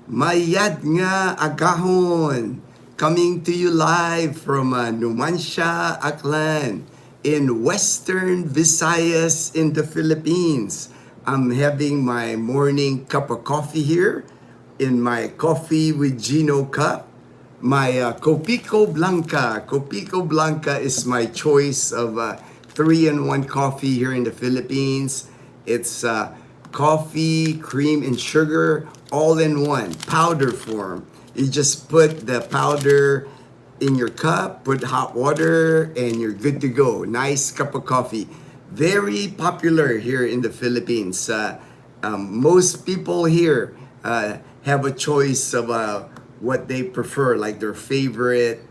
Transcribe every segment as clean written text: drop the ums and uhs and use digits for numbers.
Mayad nga agahon, coming to you live from Numancia, Aklan, in Western Visayas in the Philippines. I'm having my morning cup of coffee here in my coffee with Gino cup. My Copico Blanca. Copico Blanca is my choice of 3-in-1 coffee here in the Philippines. It's coffee, cream, and sugar all in one, powder form. You just put the powder in your cup, put hot water, and you're good to go. Nice cup of coffee. Very popular here in the Philippines. Most people here have a choice of what they prefer, like their favorite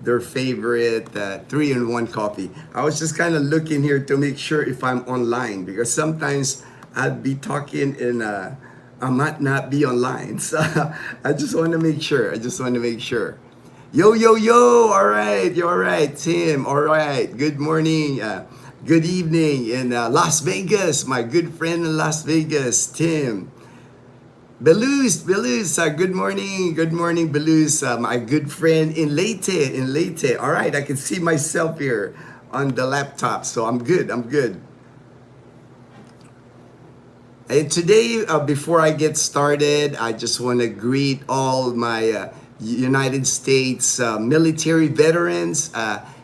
3-in-1 coffee. I was just kind of looking here to make sure if I'm online because sometimes I'd be talking and I might not be online. So I just want to make sure. Yo, yo, yo. All right. You're all right, Tim. All right. Good morning. Good evening in Las Vegas. My good friend in Las Vegas, Tim. Beluz, good morning, Beluz, my good friend in Leyte. All right, I can see myself here on the laptop, so I'm good. And today, before I get started, I just want to greet all my United States military veterans.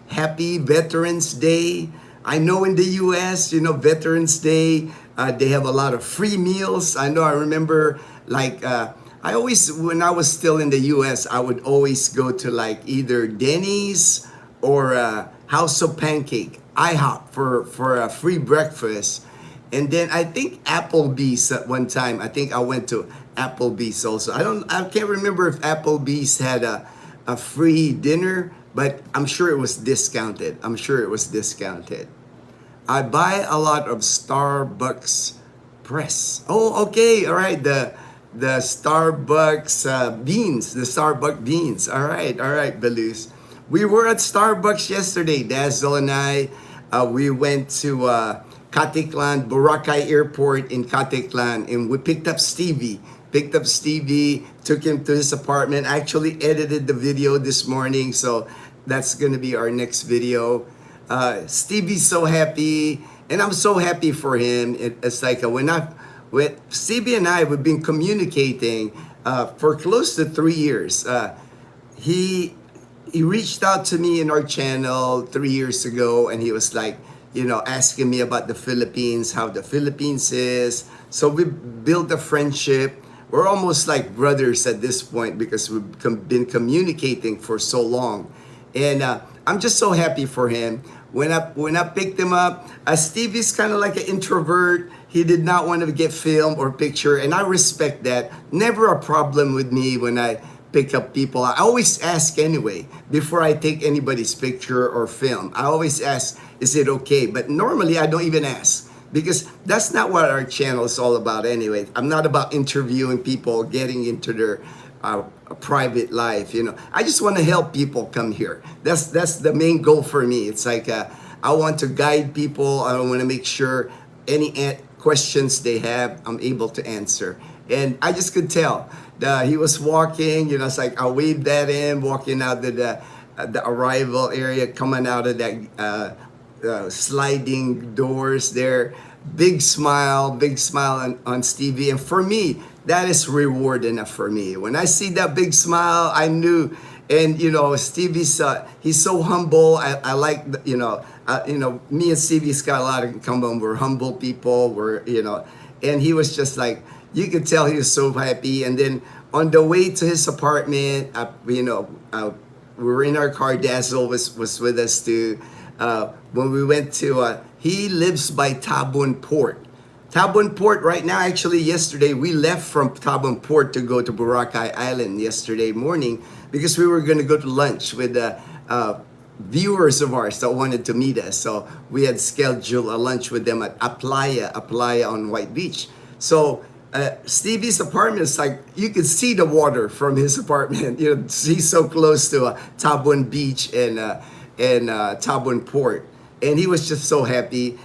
Happy Veterans Day. I know in the U.S., Veterans Day, they have a lot of free meals. I remember I always, when I was still in the U.S., I would always go to like either Denny's or House of Pancake, IHOP for a free breakfast. And then I think Applebee's at one time. I think I went to Applebee's also. I can't remember if Applebee's had a free dinner, but I'm sure it was discounted. I buy a lot of Starbucks press. Oh, okay, all right. The Starbucks beans. All right, Belus. We were at Starbucks yesterday, Dazzle and I. We went to Caticlan, Boracay Airport in Caticlan, and we picked up Stevie. Took him to his apartment. I actually edited the video this morning, so that's gonna be our next video. Stevie's so happy, and I'm so happy for him. It's like with Stevie and I, we've been communicating for close to 3 years. He reached out to me in our channel 3 years ago, and he was like, asking me about the Philippines, how the Philippines is. So we built a friendship. We're almost like brothers at this point because we've been communicating for so long. And I'm just so happy for him. When I picked him up, Stevie's kind of like an introvert. He did not want to get filmed or picture, and I respect that. Never a problem with me when I pick up people. I always ask anyway before I take anybody's picture or film. I always ask, is it okay? But normally I don't even ask because that's not what our channel is all about anyway. I'm not about interviewing people, getting into their private life. I just want to help people come here. That's the main goal for me. It's like I want to guide people. I want to make sure any questions they have, I'm able to answer. And I just could tell that he was walking. It's like I waved at him, walking out of the arrival area, coming out of that sliding doors there. Big smile on Stevie. And for me, that is reward enough for me. When I see that big smile, I knew. And Stevie's he's so humble. I like me and Stevie's got a lot in common. We're humble people. And he was just like, you could tell he was so happy. And then on the way to his apartment, we were in our car. Dazzle was with us too. When we went to, he lives by Tabon Port. Tabon Port right now, actually yesterday, we left from Tabon Port to go to Boracay Island yesterday morning because we were going to go to lunch with viewers of ours that wanted to meet us. So we had scheduled a lunch with them at Aplaya on White Beach. So Stevie's apartment is like, you could see the water from his apartment. He's so close to Tabon Beach and Tabon Port. And he was just so happy.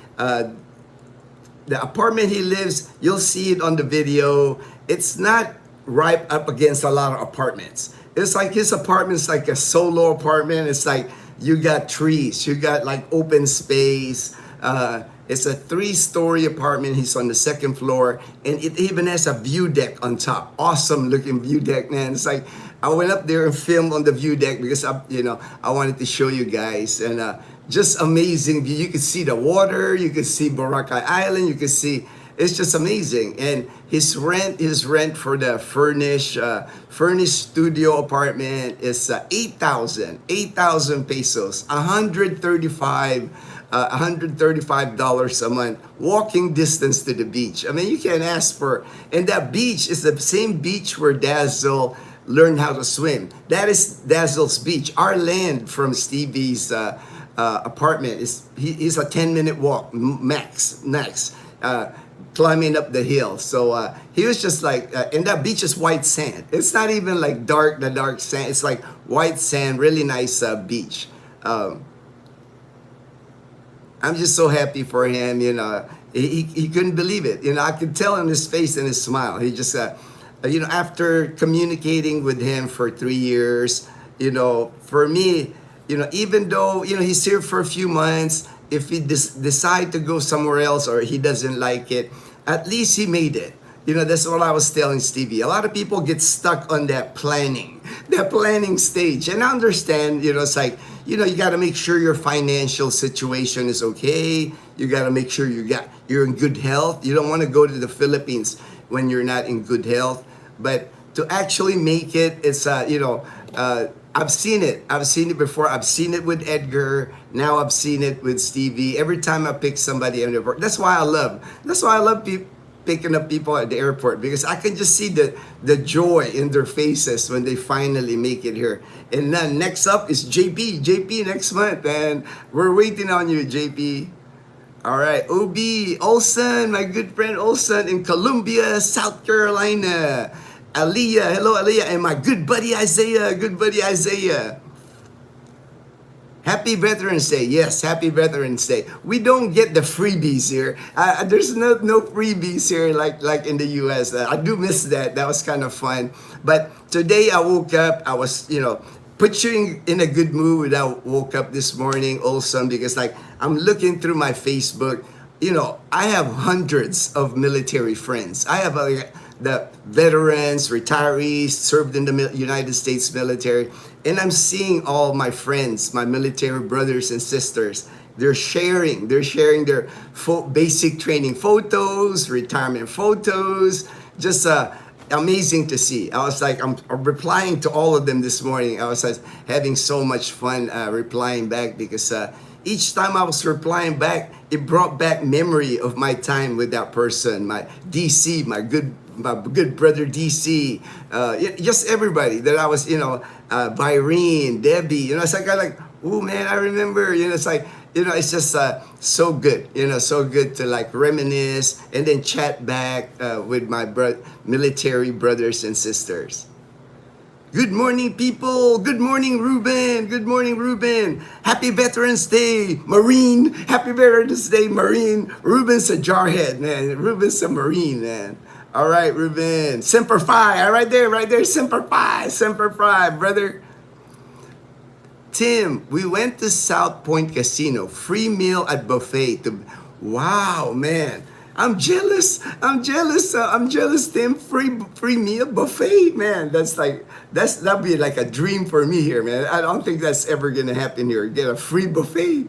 The apartment he lives, you'll see it on the video. It's not right up against a lot of apartments. It's like his apartment's like a solo apartment. It's like you got trees, you got like open space. It's a 3-story apartment. He's on the second floor, and it even has a view deck on top. Awesome looking view deck, man. It's like I went up there and filmed on the view deck because I wanted to show you guys, and just amazing view. You could see the water, you could see Boracay Island, you could see. It's just amazing. And his rent for the furnished studio apartment is 8,000 pesos, 135 dollars a month, walking distance to the beach. I mean, you can't ask for. And that beach is the same beach where Dazzle learned how to swim. That is Dazzle's beach. Our land from Stevie's apartment he's a 10-minute walk max. Climbing up the hill. So he was just like, and that beach is white sand. It's not even like the dark sand. It's like white sand, really nice beach. I'm just so happy for him. He couldn't believe it. I could tell in his face and his smile. He just, after communicating with him for 3 years, for me, even though, he's here for a few months, if he decide to go somewhere else or he doesn't like it, at least he made it. That's what I was telling Stevie. A lot of people get stuck on that planning stage. And I understand, it's like, you got to make sure your financial situation is okay. You got to make sure you're in good health. You don't want to go to the Philippines when you're not in good health. But to actually make it, it's, I've seen it. I've seen it before. I've seen it with Edgar. Now I've seen it with Stevie. Every time I pick somebody at the airport, that's why I love picking up people at the airport, because I can just see the joy in their faces when they finally make it here. And then next up is JP. JP next month, and we're waiting on you, JP. All right, OB Olson, my good friend Olson in Columbia, South Carolina. Aliyah, hello Aliyah, and my good buddy Isaiah, Happy Veterans Day. Yes, happy Veterans Day. We don't get the freebies here. There's no freebies here like in the US. I do miss that. That was kind of fun. But today I woke up, I was, put you in a good mood. I woke up this morning also because I'm looking through my Facebook. I have hundreds of military friends. I have the veterans, retirees, served in the United States military. And I'm seeing all my friends, my military brothers and sisters. They're sharing their basic training photos, retirement photos. Just amazing to see. I was like, I'm replying to all of them this morning. I was having so much fun replying back because each time I was replying back, it brought back memory of my time with that person, my DC, my good brother DC, just everybody that I was, Virene, Debbie, it's like, oh man, I remember, it's like, it's just so good, so good to reminisce and then chat back with my military brothers and sisters. Good morning, people. Good morning, Ruben. Good morning, Ruben. Happy Veterans Day, Marine. Happy Veterans Day, Marine. Ruben's a jarhead, man. Ruben's a Marine, man. All right, Ruben. Semper Fi. Right there. Semper Fi, brother. Tim, we went to South Point Casino. Free meal at buffet. Wow, man. I'm jealous, Tim. Free meal buffet, man. That'd be like a dream for me here, man. I don't think that's ever gonna happen here. Get a free buffet.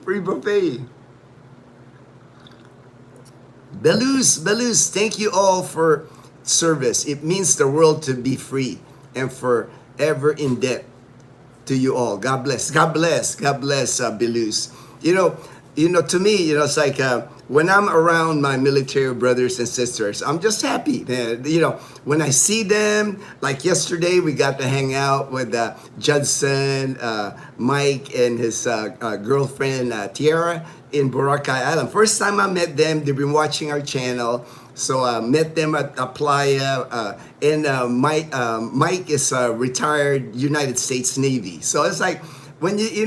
Belus, thank you all for service. It means the world to be free and forever in debt to you all. God bless, Belus. To me, it's like when I'm around my military brothers and sisters, I'm just happy, man. When I see them, like yesterday, we got to hang out with Judson, Mike, and his girlfriend, Tiara, in Boracay Island. First time I met them, they've been watching our channel. So I met them at Playa, and Mike is a retired United States Navy. So it's like, when you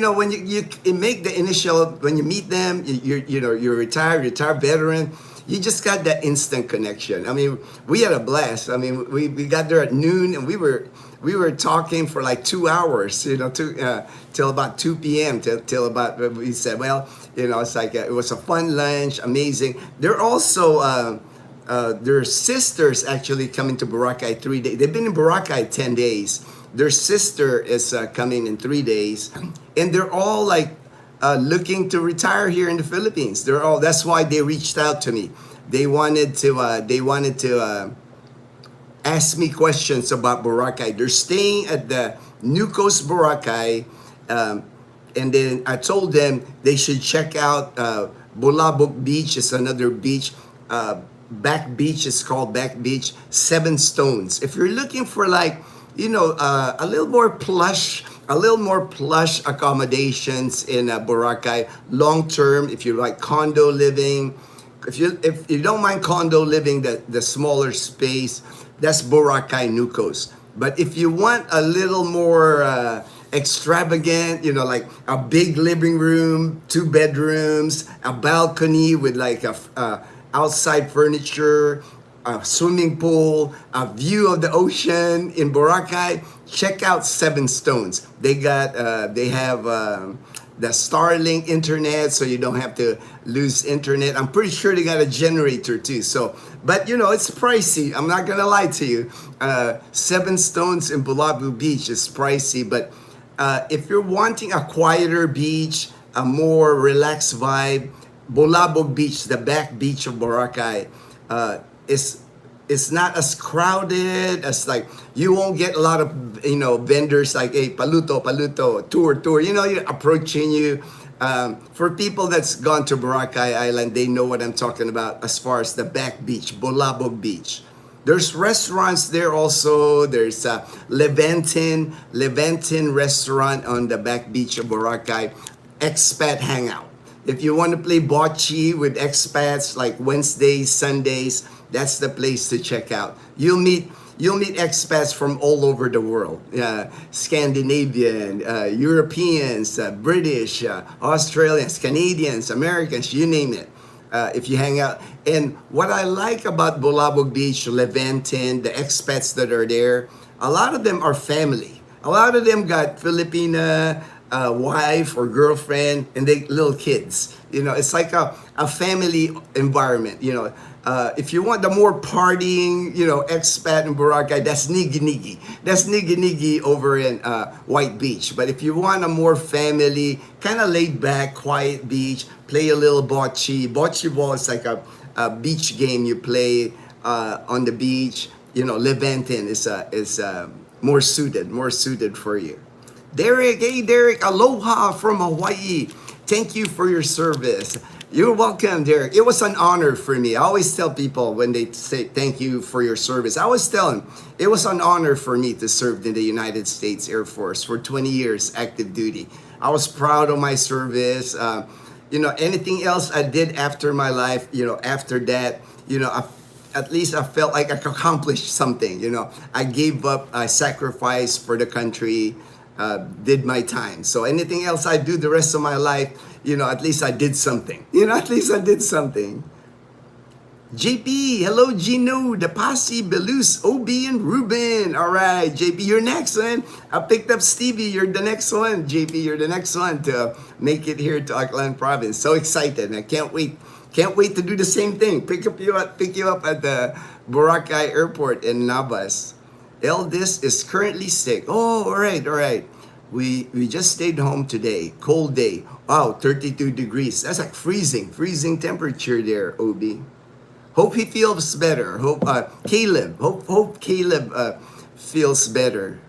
make the initial, when you meet them, you're retired veteran, you just got that instant connection. I mean, we had a blast. I mean, we got there at noon, and we were talking for like 2 hours, till about 2 p.m. till about, we said, well, it's like it was a fun lunch, amazing. They're also their sisters actually coming to Boracay 3 days. They've been in Boracay 10 days. Their sister is coming in 3 days, and they're all like looking to retire here in the Philippines. That's why they reached out to me. They wanted to ask me questions about Boracay. They're staying at the New Coast Boracay, and then I told them they should check out Bulabog Beach. Is another beach. Back Beach is called Back Beach. Seven Stones. If you're looking for like, a little more plush accommodations in Boracay, long term. If you like condo living, if you don't mind condo living, the smaller space, that's Boracay New Coast. But if you want a little more extravagant, like a big living room, 2 bedrooms, a balcony with like a outside furniture, a swimming pool, a view of the ocean in Boracay, check out Seven Stones. They have the Starlink internet, so you don't have to lose internet. I'm pretty sure they got a generator too. So, but it's pricey. I'm not gonna lie to you. Seven Stones in Bulabog Beach is pricey, but if you're wanting a quieter beach, a more relaxed vibe, Bulabog Beach, the Back Beach of Boracay, it's not as crowded as, like, you won't get a lot of vendors like, hey, paluto, tour, you're approaching you. For people that's gone to Boracay Island, they know what I'm talking about as far as the Back Beach, Bulabog Beach. There's restaurants there also. There's a Levantin restaurant on the Back Beach of Boracay, expat hangout. If you want to play bocce with expats like Wednesdays, Sundays, that's the place to check out. You'll meet expats from all over the world, Scandinavian, Europeans, British, Australians, Canadians, Americans, you name it. If you hang out. And what I like about Bulabog Beach, Levantin, the expats that are there, a lot of them are family. A lot of them got Filipina wife or girlfriend and they little kids. It's like a family environment. If you want the more partying, expat in Boracay, that's Nigi Nigi. That's Nigi Nigi over in White Beach. But if you want a more family, kind of laid back, quiet beach, play a little bocce. Bocce ball is like a beach game you play on the beach. Levantin is more suited for you. Derek, hey Derek, aloha from Hawaii. Thank you for your service. You're welcome, Derek. It was an honor for me. I always tell people when they say thank you for your service, I always tell them it was an honor for me to serve in the United States Air Force for 20 years active duty. I was proud of my service. Anything else I did after my life, after that, at least I felt like I accomplished something. I gave up, I sacrificed for the country. Did my time. So anything else I do the rest of my life, at least I did something. At least I did something. JP, hello Gino, the Posse, Belus, OB, and Ruben. All right, JP, you're next, man. I picked up Stevie. You're the next one. JP, you're the next one to make it here to Aklan Province. So excited. I can't wait. Can't wait to do the same thing. Pick you up at the Boracay Airport in Navas. Eldest is currently sick. Oh, all right. We just stayed home today. Cold day. Wow, 32 degrees. That's like freezing temperature there, OB. Hope he feels better. Hope Caleb feels better.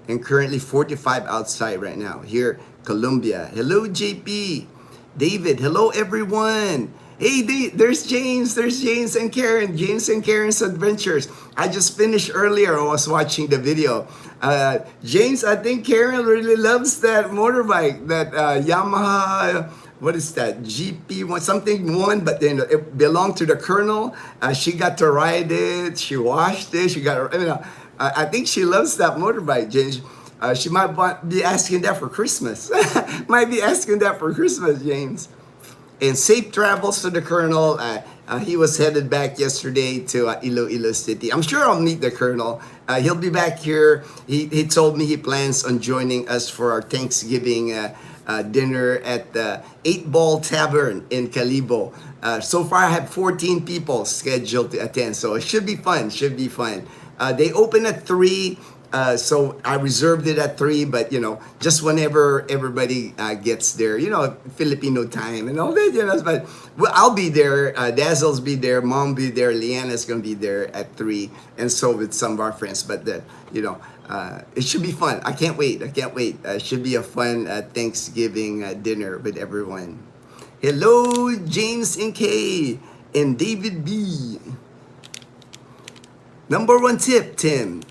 And currently 45 outside right now. Here, Colombia. Hello, JP. David, hello everyone. Hey, there's James and Karen. James and Karen's Adventures. I just finished earlier. I was watching the video. James, I think Karen really loves that motorbike, that Yamaha. What is that? GP1 something one, but then it belonged to the Colonel. She got to ride it. She washed it. She got. I think she loves that motorbike, James. She might be asking that for Christmas. James. And safe travels to the Colonel. He was headed back yesterday to Iloilo City. I'm sure I'll meet the Colonel. He'll be back here. He told me he plans on joining us for our Thanksgiving dinner at the 8 Ball Tavern in Calibo. So far, I have 14 people scheduled to attend, so it should be fun. Should be fun. They open at 3. So I reserved it at 3, but just whenever everybody gets there, Filipino time and all that, but I'll be there. Dazzle's be there, Mom be there, Leanna's gonna be there at 3, and so with some of our friends. But it should be fun. I can't wait. It should be a fun Thanksgiving dinner with everyone. Hello, James and Kay and David B. Number 1 tip, Tim.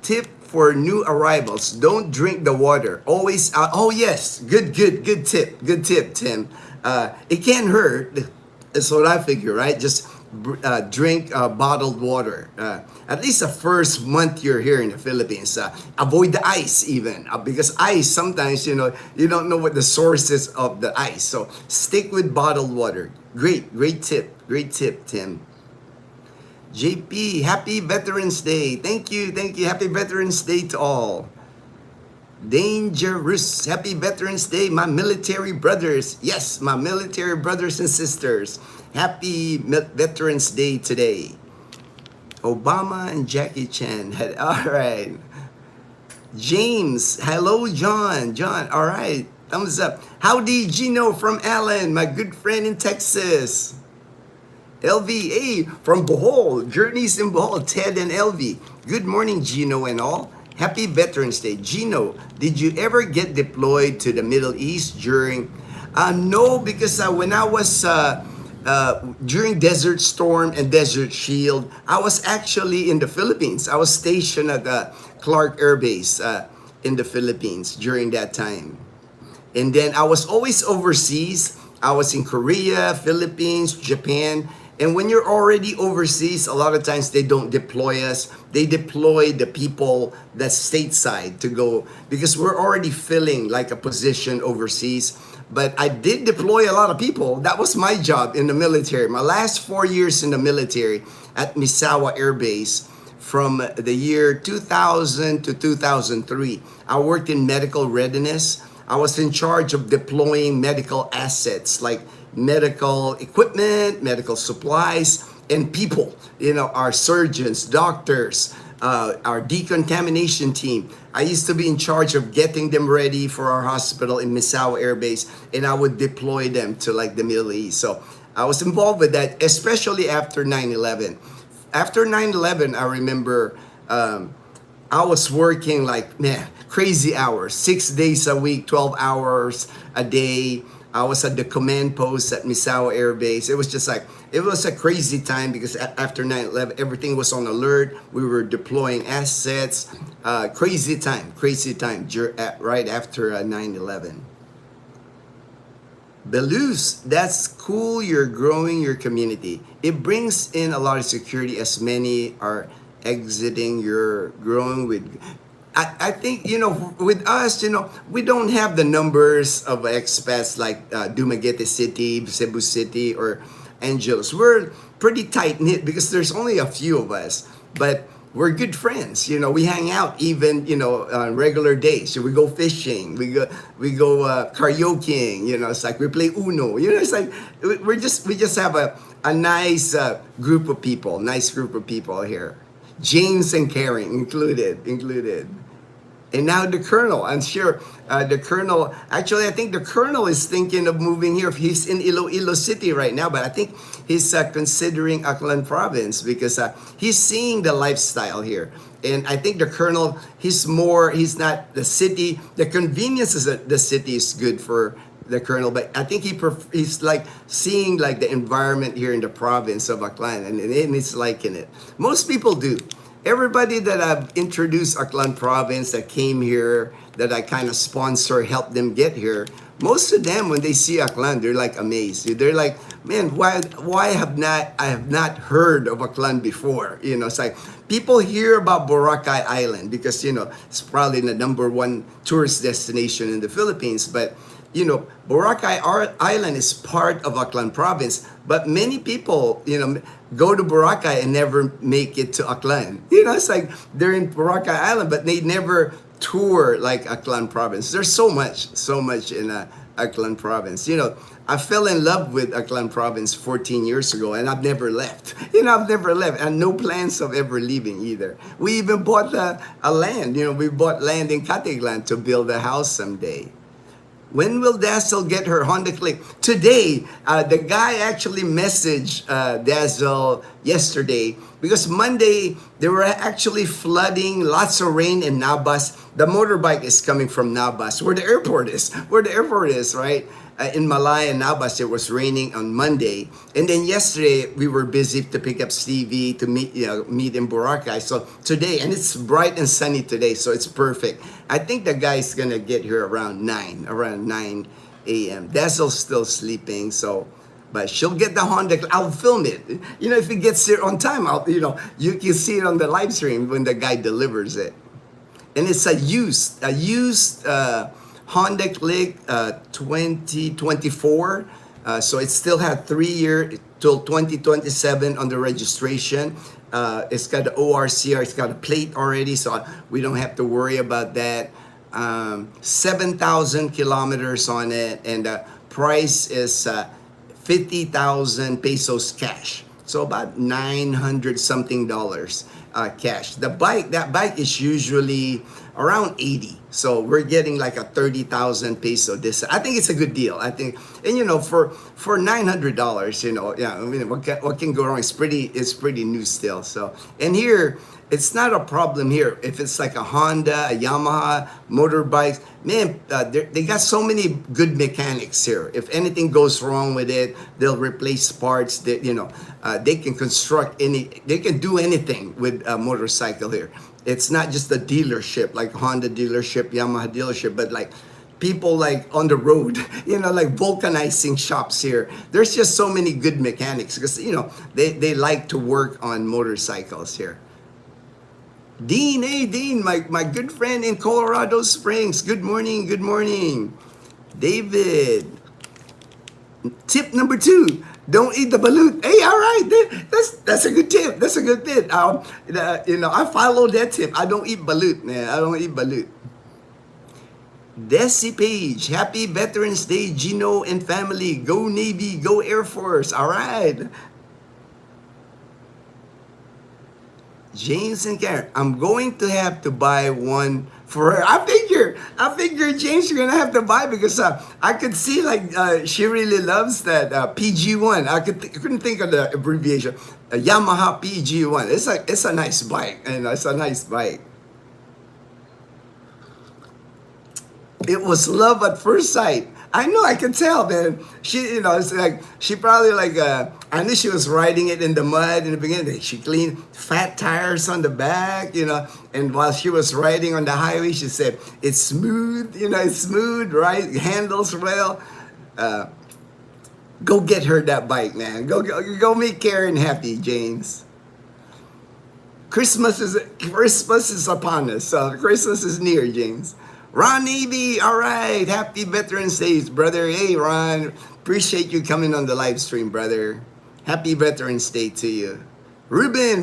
Tip for new arrivals: don't drink the water. Always out. Oh yes, good tip, Tim. It can't hurt. That's what I figure, right? Just drink bottled water. At least the first month you're here in the Philippines. Avoid the ice even, because ice sometimes you don't know what the source is of the ice. So stick with bottled water. Great tip, Tim. JP, happy Veterans Day. Thank you. Happy Veterans Day to all. Dangerous, happy Veterans Day, my military brothers. Yes, my military brothers and sisters. Happy Veterans Day today. Obama and Jackie Chan. All right. James, hello, John. All right. Thumbs up. Howdy, Gino from Allen, my good friend in Texas. LVA from Bohol, Journeys in Bohol, Ted and LV. Good morning, Gino and all. Happy Veterans Day. Gino, did you ever get deployed to the Middle East during? No, because when I was during Desert Storm and Desert Shield, I was actually in the Philippines. I was stationed at Clark Air Base in the Philippines during that time. And then I was always overseas. I was in Korea, Philippines, Japan. And when you're already overseas, a lot of times they don't deploy us. They deploy the people that's stateside to go, because we're already filling like a position overseas. But I did deploy a lot of people. That was my job in the military. My last 4 years in the military at Misawa Air Base, from the year 2000 to 2003, I worked in medical readiness. I was in charge of deploying medical assets like medical equipment, medical supplies, and people. Our surgeons, doctors, our decontamination team. I used to be in charge of getting them ready for our hospital in Misawa Air Base, and I would deploy them to like the Middle East. So I was involved with that, especially after 9/11. After 9/11, I remember I was working crazy hours, 6 days a week, 12 hours a day. I was at the command post at Misawa Air Base. It was just it was a crazy time, because after 9/11, everything was on alert. We were deploying assets. Crazy time right after 9/11. Belus, that's cool. You're growing your community. It brings in a lot of security as many are exiting. You're growing with. I think, with us, we don't have the numbers of expats like Dumaguete City, Cebu City, or Angeles. We're pretty tight-knit because there's only a few of us, but we're good friends. We hang out even, on regular days. So we go fishing, we go karaokeing, it's like we play Uno. It's like we just have a nice group of people here. James and Karen included. And now the Colonel, I'm sure the Colonel, actually I think the Colonel is thinking of moving here. He's in Iloilo City right now, but I think he's considering Aklan Province, because he's seeing the lifestyle here. And I think the Colonel, he's not the city, the conveniences of the city is good for the Colonel, but I think he's like seeing like the environment here in the province of Aklan, and he's liking it. Most people do. Everybody that I've introduced Aklan Province that came here, that I kind of sponsor, help them get here, most of them, when they see Aklan, they're like amazed. They're like, man, why I have not heard of Aklan before? It's like people hear about Boracay Island because, it's probably the #1 tourist destination in the Philippines, but Boracay Island is part of Aklan province, but many people, go to Boracay and never make it to Aklan. It's like they're in Boracay Island, but they never tour like Aklan province. There's so much in Aklan province. I fell in love with Aklan province 14 years ago, and I've never left. I've never left, and no plans of ever leaving either. We even bought a land. We bought land in Caticlan to build a house someday. When will Dazzle get her Honda Click? Today, the guy actually messaged Dazzle yesterday because Monday there were actually flooding, lots of rain in Nabas. The motorbike is coming from Nabas, where the airport is. Right? In Malaya and Nabas, it was raining on Monday. And then yesterday, we were busy to pick up Stevie to meet in Boracay. So today, and it's bright and sunny today, so it's perfect. I think the guy's gonna get here around 9 a.m. Dazzle's still sleeping, but she'll get the Honda. I'll film it. If it gets here on time, you can see it on the live stream when the guy delivers it. And it's a used Honda Click 2024. So it still had 3 years till 2027 on the registration. It's got the ORCR, it's got a plate already, so we don't have to worry about that. 7,000 kilometers on it, and the price is 50,000 pesos cash. So about 900 something dollars cash. That bike is usually around 80. So we're getting like a 30,000 peso discount. I think it's a good deal. I think, and for $900, what can go wrong? It's pretty new still. So, and here, it's not a problem here. If it's like a Honda, a Yamaha, motorbikes, man, they got so many good mechanics here. If anything goes wrong with it, they'll replace parts. They can they can do anything with a motorcycle here. It's not just a dealership, like Honda dealership, Yamaha dealership, but like people like on the road, like vulcanizing shops here. There's just so many good mechanics because, they like to work on motorcycles here. Dean, hey Dean, my good friend in Colorado Springs. Good morning. David. Tip number 2, don't eat the balut. Hey, all right, that's a good tip. That's a good tip. I follow that tip. I don't eat balut, man. I don't eat balut. Desi Page, happy Veterans Day, Gino and family. Go Navy, go Air Force. All right. James and Karen, I'm going to have to buy one for her. I figure, James, you're gonna have to buy because I could see she really loves that PG1. I couldn't think of the abbreviation. Yamaha PG1. It's a nice bike, and it's a nice bike. It was love at first sight. I know, I can tell, man. She, it's like, she probably I knew she was riding it in the mud in the beginning. She cleaned fat tires on the back, and while she was riding on the highway, she said, it's smooth, it's smooth, right? Handles well. Go get her that bike, man. Go make Karen happy, James. Christmas is upon us. So Christmas is near, James. Ron Navy, all right. Happy Veterans Day, brother. Hey, Ron. Appreciate you coming on the live stream, brother. Happy Veterans Day to you. Ruben.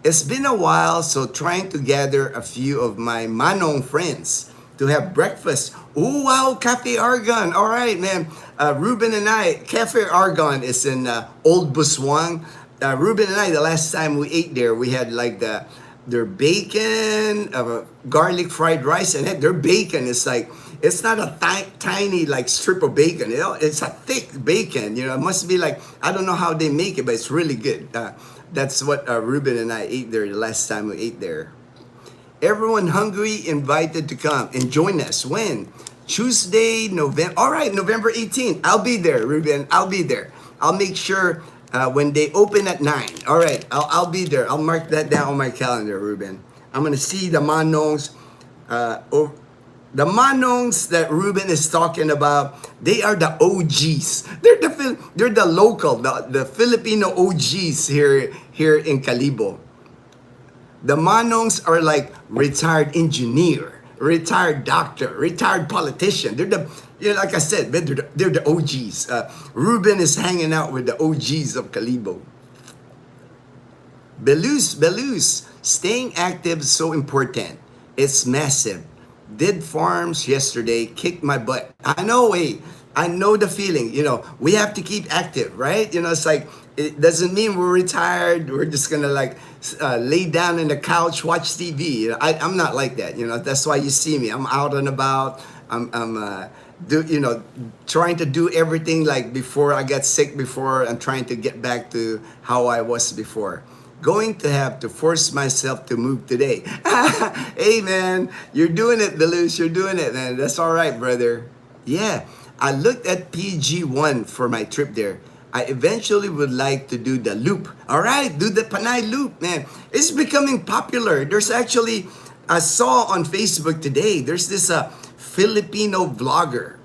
It's been a while, so trying to gather a few of my Manong friends to have breakfast. Oh, wow, Cafe Argon. All right, man. Ruben and I, Cafe Argon is in Old Busuan. Ruben and I, the last time we ate there, we had their bacon, garlic fried rice, and their bacon is it's not a tiny strip of bacon. It's a thick bacon. It must be I don't know how they make it, but it's really good. That's what Ruben and I ate there the last time we ate there. Everyone hungry, invited to come and join us. When? Tuesday, November. All right, November 18th. I'll be there, Ruben. I'll be there. I'll make sure when they open at 9. All right, I'll be there. I'll mark that down on my calendar, Ruben. I'm going to see the Manongs. The Manongs that Ruben is talking about, they are the OGs. They're the local, the Filipino OGs here in Calibo. The Manongs are like retired engineer. retired doctor, retired politician. They're the, like I said, they're the OGs. Ruben is hanging out with the OGs of Kalibo. Belus, staying active is so important. It's massive. Did farms yesterday, kicked my butt. I know, I know the feeling. We have to keep active, right? It's like, it doesn't mean we're retired. We're just gonna lay down in the couch, watch TV. I'm not like that. That's why you see me. I'm out and about. Trying to do everything like before I got sick before. I'm trying to get back to how I was before. Going to have to force myself to move today. Hey man, you're doing it, Belus. You're doing it, man. That's all right, brother. Yeah, I looked at PG1 for my trip there. I eventually would like to do the loop. All right, do the Panay loop, man. It's becoming popular. There's actually, I saw on Facebook today, there's this Filipino vlogger.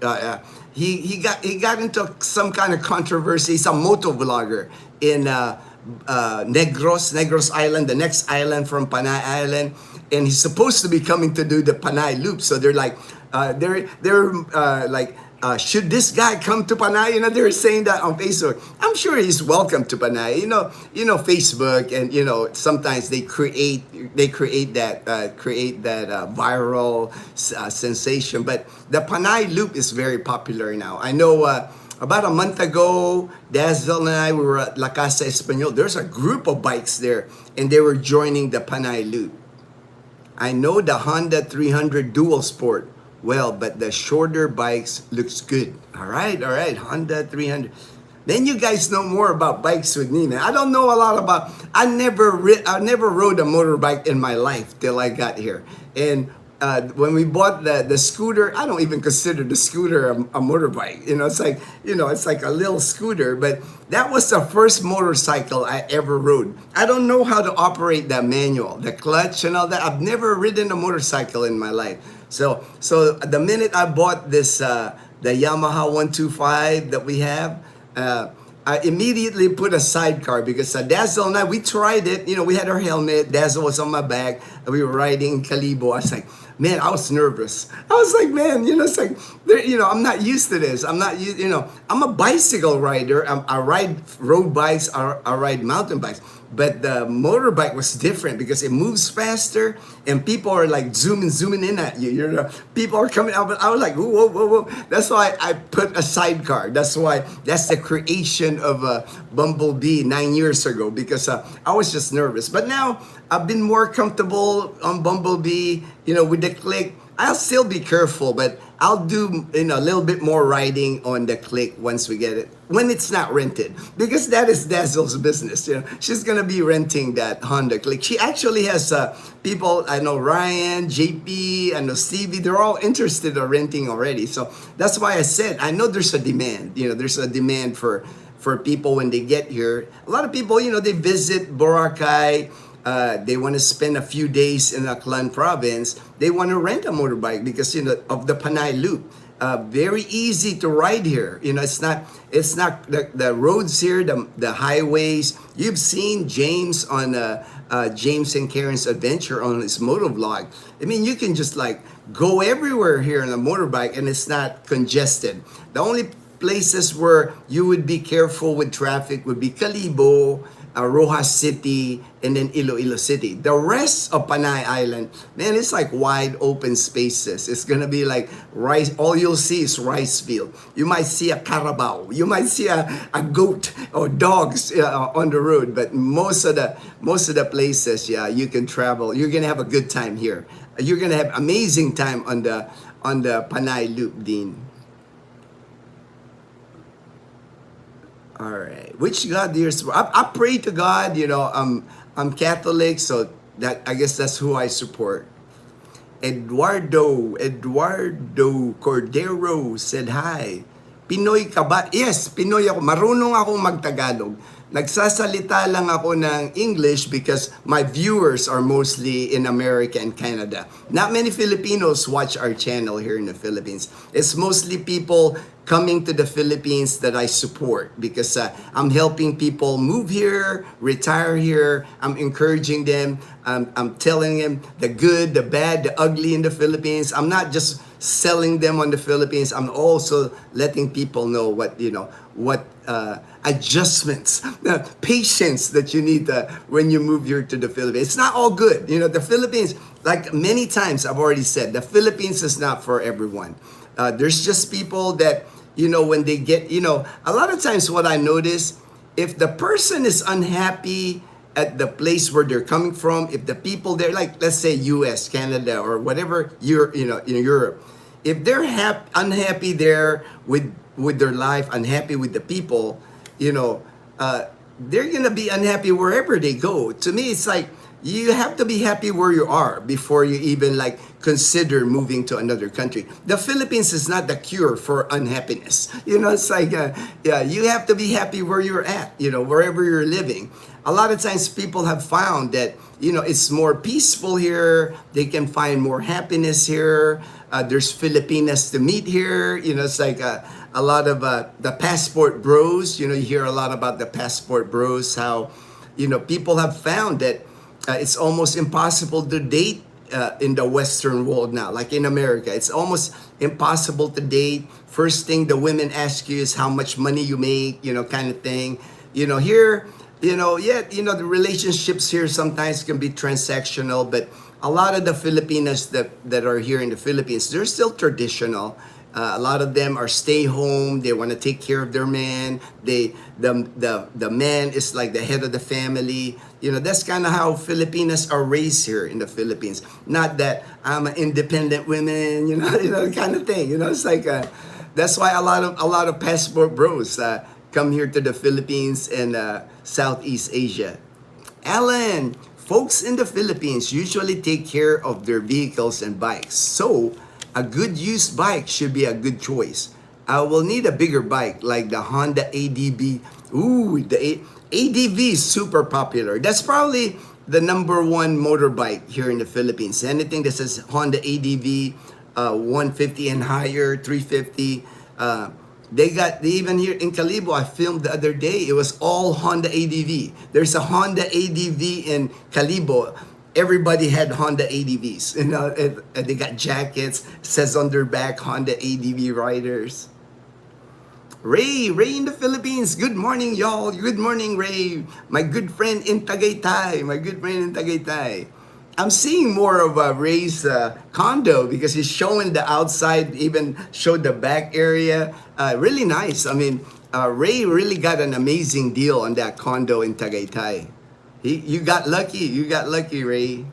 He got into some kind of controversy. He's a moto vlogger in Negros Island, the next island from Panay Island, and he's supposed to be coming to do the Panay loop. So they're like, should this guy come to Panay? They're saying that on Facebook. I'm sure he's welcome to Panay. Facebook, and sometimes they create that viral sensation. But the Panay loop is very popular now. I know. About a month ago, Dazzle and I, we were at La Casa Español. There's a group of bikes there, and they were joining the Panay loop. I know the Honda 300 Dual Sport well, but the shorter bikes looks good. All right, Honda 300. Then you guys know more about bikes with me, man. I don't know a lot about. I never rode a motorbike in my life till I got here, and. When we bought the scooter, I don't even consider the scooter a motorbike. It's like a little scooter, but that was the first motorcycle I ever rode. I don't know how to operate that manual, the clutch and all that. I've never ridden a motorcycle in my life. So the minute I bought this, the Yamaha 125 that we have, I immediately put a sidecar because Dazzle and I, we tried it. We had our helmet. Dazzle was on my back. And we were riding in Kalibo. I was like, man, I was nervous. I was like, man, it's like, I'm not used to this. I'm not used, I'm a bicycle rider. I ride road bikes. I ride mountain bikes. But the motorbike was different because it moves faster and people are like zooming in at you. People are coming out. But I was like, whoa. That's why I put a sidecar. That's the creation of Bumblebee 9 years ago because I was just nervous. But now I've been more comfortable on Bumblebee, with the Click. I'll still be careful, but I'll do a little bit more riding on the Click once we get it, when it's not rented, because that is Dazzle's business. She's gonna be renting that Honda Click. She actually has people. I know Ryan, JP, I know Stevie. They're all interested in renting already. So that's why I said I know there's a demand. There's a demand for people when they get here. A lot of people, they visit Boracay. They want to spend a few days in Aklan province. They want to rent a motorbike because of the Panay loop. Very easy to ride here. It's not the roads here, the highways. You've seen James on James and Karen's adventure on his motovlog. I mean, you can just go everywhere here on a motorbike and it's not congested. The only places where you would be careful with traffic would be Kalibo, Rojas City, and then Iloilo City. The rest of Panay Island, man, it's like wide open spaces. It's gonna be like rice. All you'll see is rice field. You might see a carabao. You might see a goat or dogs on the road. But most of the places, you can travel. You're gonna have a good time here. You're gonna have amazing time on the Panay Loop, Dean. All right. Which God do you support? I pray to God. I'm Catholic, so that I guess that's who I support. Eduardo Cordero said hi. Pinoy ka ba? Yes, Pinoy ako. Marunong akong magtagalog. Nagsasalita lang ako ng English because my viewers are mostly in America and Canada. Not many Filipinos watch our channel here in the Philippines. It's mostly people coming to the Philippines that I support because I'm helping people move here, retire here. I'm encouraging them. I'm telling them the good, the bad, the ugly in the Philippines. I'm not just selling them on the Philippines. I'm also letting people know what adjustments, patience that you need when you move here to the Philippines. It's not all good. The Philippines, like many times I've already said, the Philippines is not for everyone. There's just people that, when they get, a lot of times what I notice, if the person is unhappy at the place where they're coming from, if the people there, like let's say US, Canada, or whatever, in Europe, if they're unhappy there with their life, unhappy with the people, they're gonna be unhappy wherever they go. To me, it's like you have to be happy where you are before you even like consider moving to another country. The Philippines is not the cure for unhappiness. It's like you have to be happy where you're at. Wherever you're living. A lot of times people have found that it's more peaceful here. They can find more happiness here. There's Filipinas to meet here. It's like a lot of the passport bros. You hear a lot about the passport bros. How people have found that it's almost impossible to date in the Western world now. Like in America, it's almost impossible to date. First thing the women ask you is how much money you make. Kind of thing. Here. The relationships here sometimes can be transactional, but a lot of the Filipinas that are here in the Philippines, they're still traditional. A lot of them are stay home. They want to take care of their man. The man is like the head of the family. That's kind of how Filipinas are raised here in the Philippines. Not that I'm an independent woman, kind of thing. It's like that's why a lot of passport bros come here to the Philippines and Southeast Asia. Alan, folks in the Philippines usually take care of their vehicles and bikes. So, a good used bike should be a good choice. I will need a bigger bike like the Honda ADV. Ooh, the ADV is super popular. That's probably the number one motorbike here in the Philippines. Anything that says Honda ADV, 150 and higher, 350, they even here in Calibo, I filmed the other day, it was all Honda ADV. There's a Honda ADV in Calibo. Everybody had Honda ADVs. And they got jackets, says on their back, Honda ADV riders. Ray in the Philippines. Good morning, y'all. Good morning, Ray. My good friend in Tagaytay. I'm seeing more of Ray's condo because he's showing the outside, even showed the back area. Really nice. I mean, Ray really got an amazing deal on that condo in Tagaytay. You got lucky, Ray.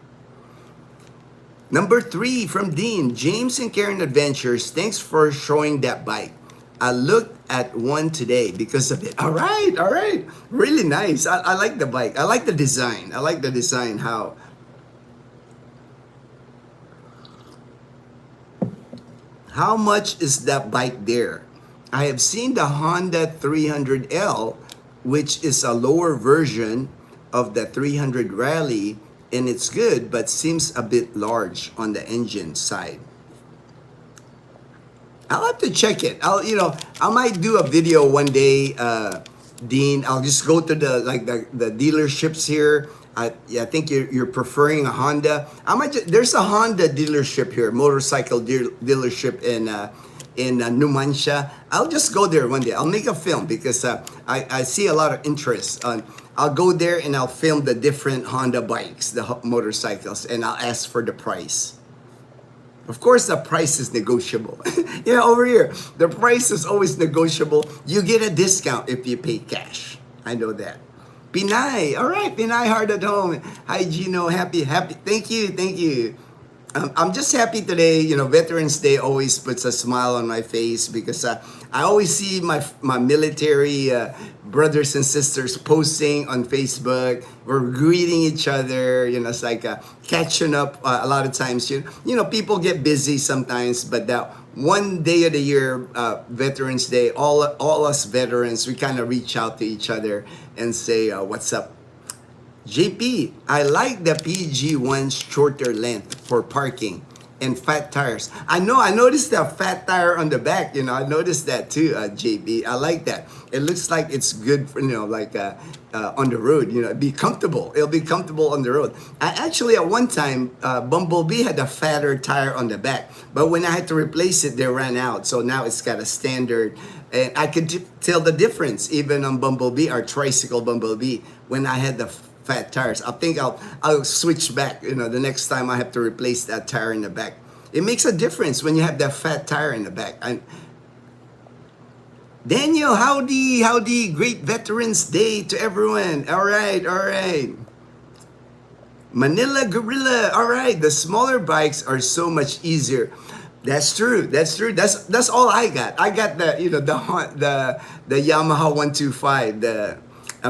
Number 3 from Dean. James and Karen Adventures, thanks for showing that bike. I looked at one today because of it. All right. Really nice. I like the bike. I like the design. How much is that bike there? I have seen the Honda 300L, which is a lower version of the 300 Rally, and it's good, but seems a bit large on the engine side. I'll have to check it. I might do a video one day, Dean. I'll just go to the dealerships here. I think you're preferring a Honda. There's a Honda dealership here, motorcycle dealership in Numancia. I'll just go there one day. I'll make a film because I see a lot of interest. I'll go there and I'll film the different Honda bikes, the motorcycles, and I'll ask for the price. Of course, the price is negotiable. Over here, the price is always negotiable. You get a discount if you pay cash. I know that. Pinay, all right, Pinay, hard at home. Hi, Gino, happy. Thank you. I'm just happy today. Veterans Day always puts a smile on my face because I always see my military brothers and sisters posting on Facebook. We're greeting each other. It's like catching up. A lot of times, people get busy sometimes, but that one day of the year, Veterans Day, all us veterans, we kind of reach out to each other and say, "What's up?" JP, I like the PG1's shorter length for parking and fat tires. I know, I noticed the fat tire on the back, I noticed that too, JB. I like that. It looks like it's good for, like on the road, it'd be comfortable. It'll be comfortable on the road. I actually, at one time, Bumblebee had a fatter tire on the back, but when I had to replace it, they ran out. So now it's got a standard, and I could tell the difference even on Bumblebee, our tricycle Bumblebee, when I had the fat tires. I think I'll switch back, the next time I have to replace that tire in the back. It makes a difference when you have that fat tire in the back. Daniel, howdy, great Veterans Day to everyone. All right. Manila Gorilla, all right, the smaller bikes are so much easier. That's true. That's all I got. I got the Yamaha 125, the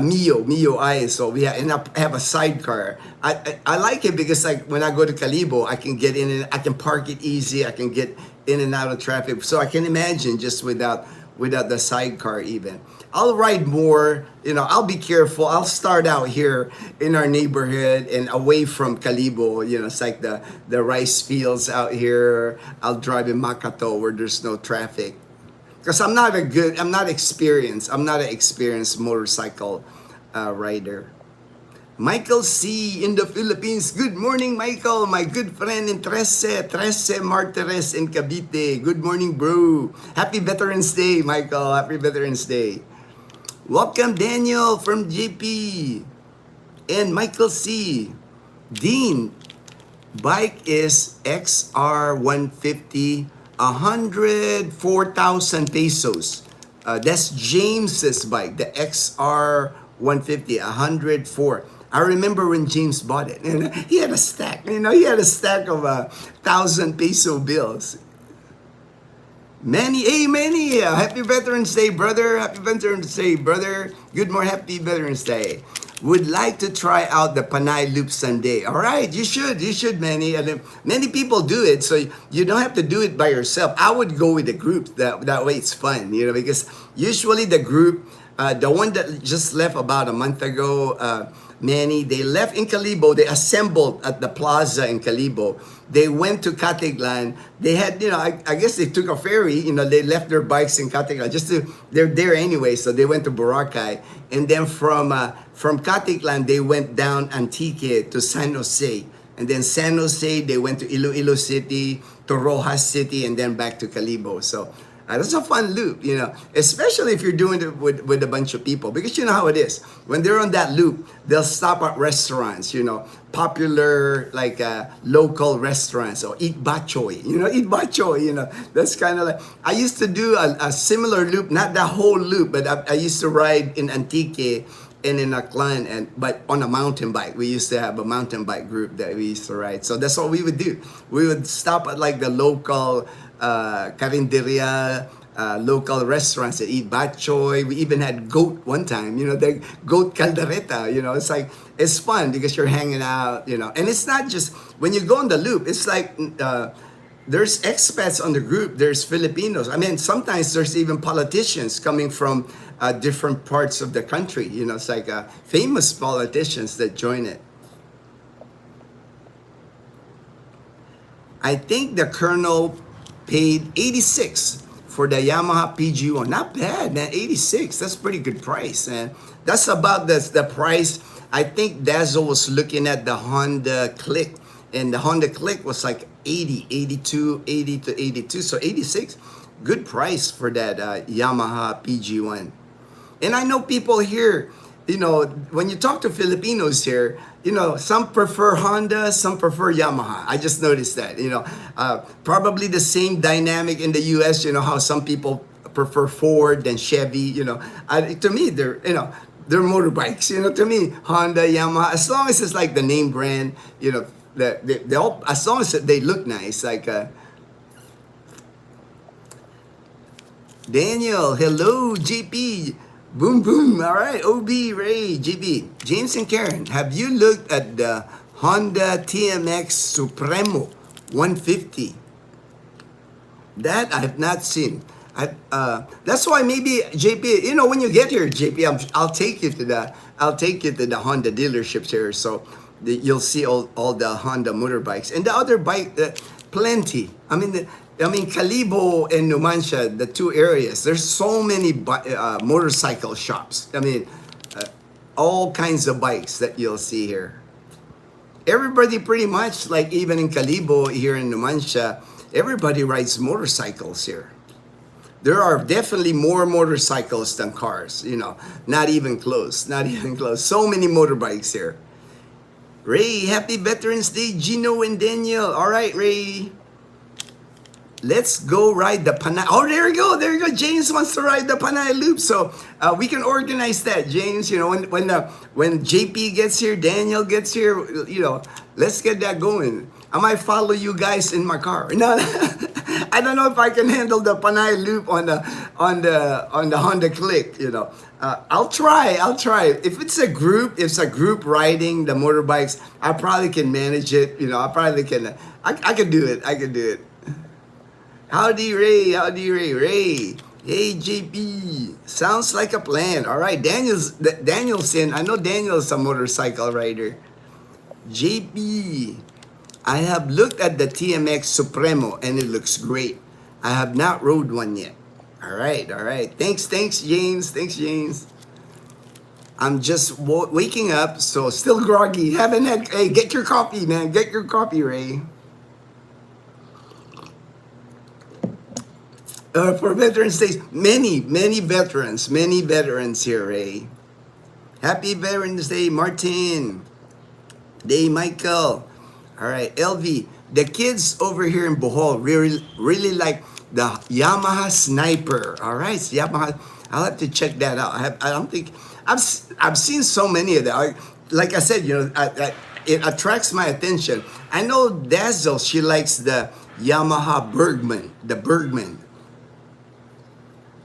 Mio ISO. And I have a sidecar. I like it because like when I go to Calibo, I can get in and I can park it easy. I can get in and out of traffic. So I can imagine just without the sidecar even. I'll ride more, I'll be careful. I'll start out here in our neighborhood and away from Calibo, it's like the rice fields out here. I'll drive in Makato where there's no traffic. Because I'm not experienced motorcycle rider. Michael C. in the Philippines. Good morning, Michael. My good friend in Trece Martires in Cavite. Good morning, bro. Happy Veterans Day, Michael. Happy Veterans Day. Welcome, Daniel from JP. And Michael C. Dean, bike is XR150, 104,000 pesos. That's James's bike, the XR150, 104. I remember when James bought it, and he had a stack. He had a stack of 1,000 peso bills. Manny, happy Veterans Day, brother. Happy Veterans Day, brother. Good morning, happy Veterans Day. Would like to try out the Panay Loop Sunday. All right, you should, Manny. And many people do it, so you don't have to do it by yourself. I would go with a group. That way it's fun, because usually the group, the one that just left about a month ago, Manny, they left in Calibo. They assembled at the plaza in Calibo. They went to Catiglan. They had, I guess they took a ferry. They left their bikes in Catiglan. They're there anyway, so they went to Boracay. And then from Catiglan, they went down Antique to San Jose. And then San Jose, they went to Iloilo City, to Rojas City, and then back to Calibo. So that's a fun loop, especially if you're doing it with a bunch of people, because you know how it is. When they're on that loop, they'll stop at restaurants, popular like local restaurants, or eat bachoy, that's kind of like, I used to do a similar loop, not the whole loop, but I used to ride in Antique and in Aklan, but on a mountain bike. We used to have a mountain bike group that we used to ride. So that's what we would do. We would stop at like the local carinderia, local restaurants that eat bak choy. We even had goat one time, the goat caldereta, it's fun because you're hanging out, and it's not just, when you go on the loop, it's like, there's expats on the group, there's Filipinos. I mean, sometimes there's even politicians coming from different parts of the country, it's like famous politicians that join it. I think the Colonel paid 86 for the Yamaha PG1. Not bad, man. 86. That's pretty good price, man. That's about the price. I think Dazzle was looking at the Honda Click, and the Honda Click was like 80 to 82. So 86, good price for that Yamaha PG1. And I know people here, when you talk to Filipinos here, some prefer Honda, some prefer Yamaha. I just noticed that, probably the same dynamic in the US, how some people prefer Ford than Chevy, to me, they're motorbikes, to me, Honda, Yamaha, as long as it's like the name brand, they all, as long as they look nice, like, Daniel, hello, JP. Boom, boom. All right. OB, Ray, JB. James and Karen, have you looked at the Honda TMX Supremo 150? That I have not seen. That's why maybe JP, when you get here, JP, I'll take you to the Honda dealerships here. So you'll see all the Honda motorbikes. And the other bike, plenty. I mean, Calibo and Numancia, the two areas. There's so many motorcycle shops. I mean, all kinds of bikes that you'll see here. Everybody pretty much, like even in Calibo here in Numancia, everybody rides motorcycles here. There are definitely more motorcycles than cars, you know, not even close, not even close. So many motorbikes here. Ray, happy Veterans Day, Gino and Daniel. All right, Ray. Let's go ride the Panay. Oh, there you go. There you go. James wants to ride the Panay Loop. So we can organize that, James. You know, when JP gets here, Daniel gets here, you know, let's get that going. I might follow you guys in my car. No, I don't know if I can handle the Panay Loop on the Honda Click. You know, I'll try. If it's a group riding the motorbikes, I probably can manage it. You know, I probably can. I can do it. I can do it. Howdy, Ray. Howdy, Ray. Ray. Hey, JP. Sounds like a plan. All right, Danielson. I know Daniel's a motorcycle rider. JP. I have looked at the TMX Supremo and it looks great. I have not rode one yet. All right. Thanks, James. Thanks, James. I'm just waking up, so still groggy. Haven't had. Hey, get your coffee, man. Get your coffee, Ray. For Veterans Day, many veterans here, Ray. Happy Veterans Day, Martin. Day, Michael. All right, LV. The kids over here in Bohol really like the Yamaha Sniper. All right, so Yamaha. I'll have to check that out. I don't think I've seen so many of that. Like I said, you know, it attracts my attention. I know Dazzle. She likes the Yamaha Bergman. The Bergman.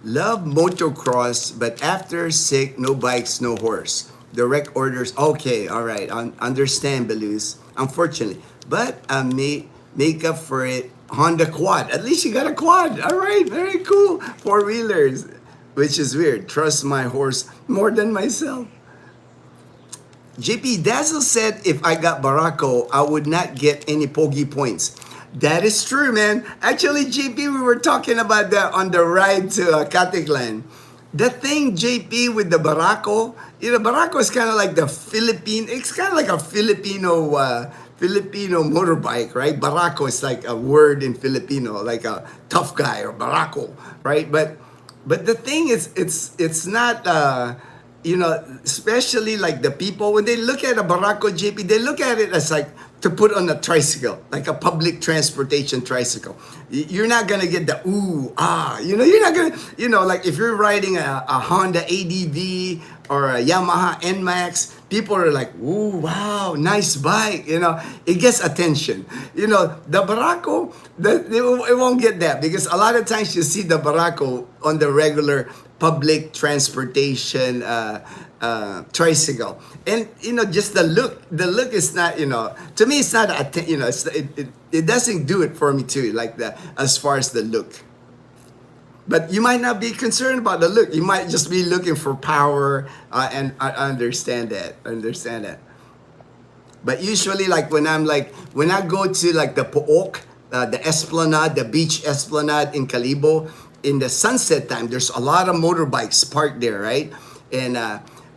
Love motocross, but after sick, no bikes, no horse. Direct orders. Okay, all right. Understand, Belus. Unfortunately, but I may make up for it. Honda Quad. At least you got a quad. All right, very cool. 4-wheelers, which is weird. Trust my horse more than myself. JP Dazzle said if I got Barako, I would not get any Pogi points. That is true, man. Actually, JP, we were talking about that on the ride to Caticlan. The thing, JP, with the Barako, you know, Barako is kind of like the Philippine, it's kind of like a Filipino motorbike, right? Barako is like a word in Filipino, like a tough guy or Barako, right? But the thing is, it's not, you know, especially like the people, when they look at a Barako, JP, they look at it as like, to put on a tricycle, like a public transportation tricycle. You're not gonna get the ooh, ah, you know, you're not gonna, you know, like if you're riding a Honda ADV or a Yamaha NMAX, people are like, ooh, wow, nice bike, you know, it gets attention. You know, the Barako, it won't get that because a lot of times you see the Barako on the regular public transportation tricycle, and you know, just the look is not, you know, to me it's not you know, it doesn't do it for me too, like that, as far as the look. But you might not be concerned about the look, you might just be looking for power, and I understand that. But usually, like when I go to like the Pook, the Esplanade, the beach Esplanade in Calibo, in the sunset time, there's a lot of motorbikes parked there, right? And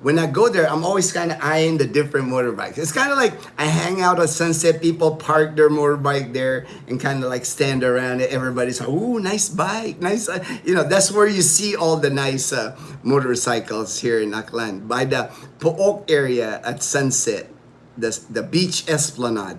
when I go there, I'm always kind of eyeing the different motorbikes. It's kind of like I hang out at sunset, people park their motorbike there and kind of like stand around it. Everybody's like, ooh, nice bike, nice. You know, that's where you see all the nice motorcycles here in Aklan, by the Pook area at sunset, the beach Esplanade.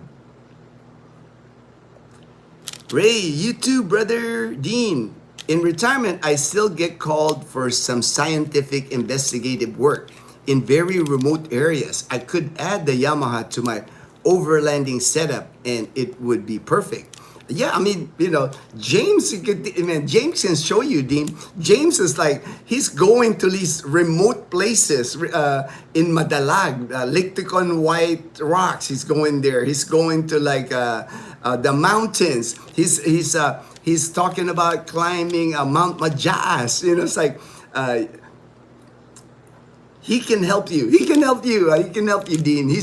Ray, you too, brother Dean. In retirement, I still get called for some scientific investigative work in very remote areas. I could add the Yamaha to my overlanding setup and it would be perfect. Yeah, I mean, you know, James can show you, Dean. James is like, he's going to these remote places in Madalag, Licticon White Rocks. He's going there. He's going to like the mountains. He's talking about climbing Mount Majas. You know, it's like, He can help you. He can help you. He can help you, Dean.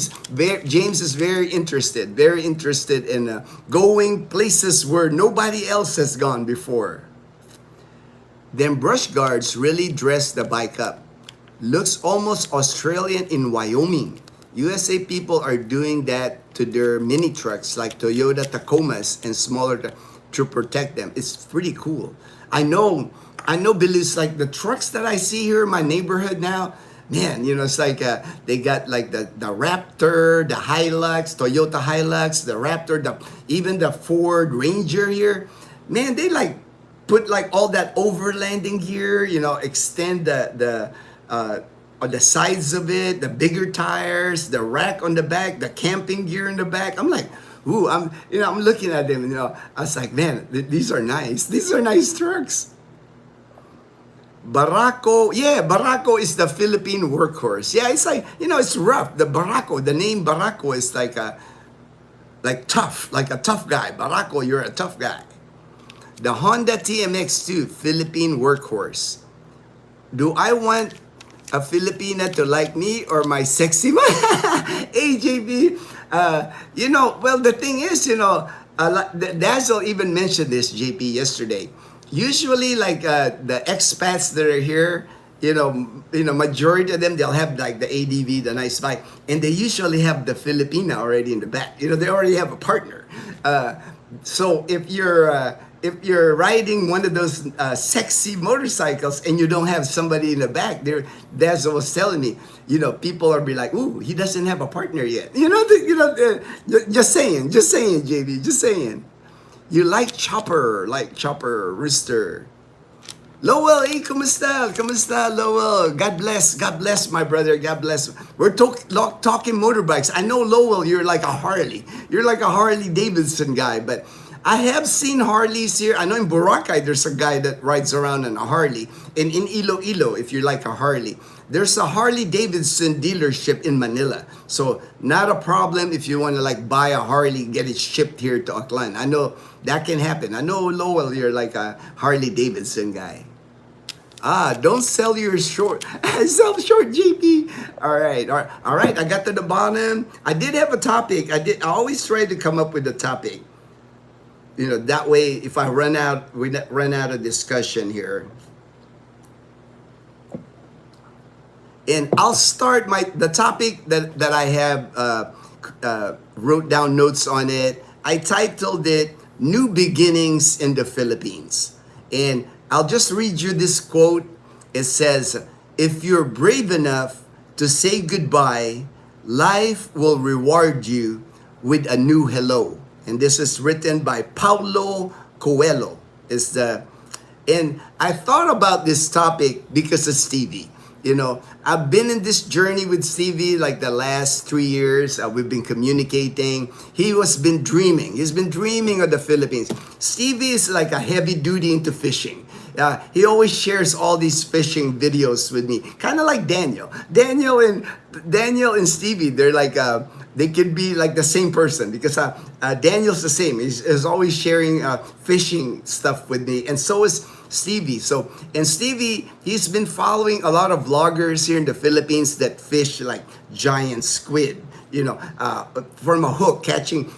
James is very interested in going places where nobody else has gone before. Then brush guards really dress the bike up. Looks almost Australian in Wyoming. USA people are doing that to their mini trucks like Toyota Tacomas and smaller to protect them. It's pretty cool. I know, Billy, it's like the trucks that I see here in my neighborhood now, man, it's like they got like the Raptor, the Hilux, Toyota Hilux, the Raptor, even the Ford Ranger here. Man, they like put like all that overlanding gear, extend the on the sides of it, the bigger tires, the rack on the back, the camping gear in the back. I'm like, ooh, I'm looking at them, I was like, man, these are nice. These are nice trucks. Barako, yeah, Barako is the Philippine workhorse. Yeah, it's like, it's rough. The Barako, the name Barako is like tough, like a tough guy. Barako, you're a tough guy. The Honda TMX2, Philippine workhorse. Do I want a Filipina to like me or my sexy man? Hey, JB, well, the thing is, Dazzle even mentioned this, JP, yesterday. Usually, like the expats that are here, majority of them, they'll have like the ADV, the nice bike, and they usually have the Filipina already in the back. They already have a partner. So if you're riding one of those sexy motorcycles and you don't have somebody in the back, that's what was telling me. People are be like, "Ooh, he doesn't have a partner yet." Just saying, JB, just saying. You like Chopper, Rooster. Lowell, hey, kumusta? Kumusta, Lowell? God bless, my brother. God bless. We're talking motorbikes. I know, Lowell, you're like a Harley. You're like a Harley Davidson guy, but I have seen Harleys here. I know in Boracay, there's a guy that rides around on a Harley. And in Iloilo, if you like a Harley, there's a Harley Davidson dealership in Manila. So not a problem if you want to like buy a Harley, get it shipped here to Aklan. I know that can happen. I know, Lowell, you're like a Harley Davidson guy. Don't sell your short. Sell short, GP. All right. I got to the bottom. I did have a topic. I always try to come up with a topic. That way, if we run out of discussion here. And I'll start the topic that I have wrote down notes on it. I titled it "New Beginnings in the Philippines," and I'll just read you this quote. It says, "If you're brave enough to say goodbye, life will reward you with a new hello." And this is written by Paulo Coelho. And I thought about this topic because of Stevie. I've been in this journey with Stevie like the last 3 years. We've been communicating. He's been dreaming of the Philippines. Stevie is like a heavy duty into fishing. He always shares all these fishing videos with me, kind of like Daniel. Daniel and Stevie, they're like they could be like the same person because Daniel's the same. He's always sharing fishing stuff with me, and so is Stevie. And Stevie, he's been following a lot of vloggers here in the Philippines that fish like giant squid, from a hook, catching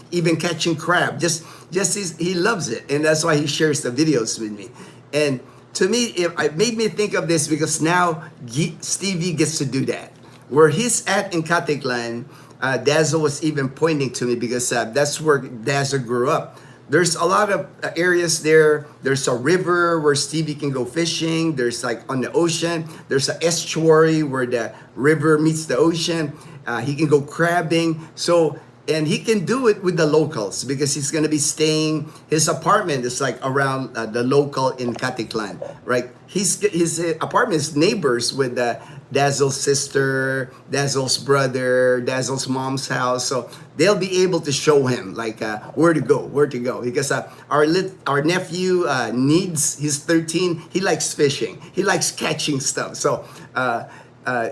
crab. He loves it, and that's why he shares the videos with me. And to me, it made me think of this because now Stevie gets to do that. Where he's at in Caticlan, Dazzle was even pointing to me because that's where Dazzle grew up. There's a lot of areas there. There's a river where Stevie can go fishing. There's like on the ocean. There's an estuary where the river meets the ocean. He can go crabbing. And he can do it with the locals because he's going to be staying. His apartment is like around the local in Caticlan, right? His apartment is neighbors with Dazzle's sister, Dazzle's brother, Dazzle's mom's house. So they'll be able to show him like where to go because our nephew he's 13. He likes fishing. He likes catching stuff. So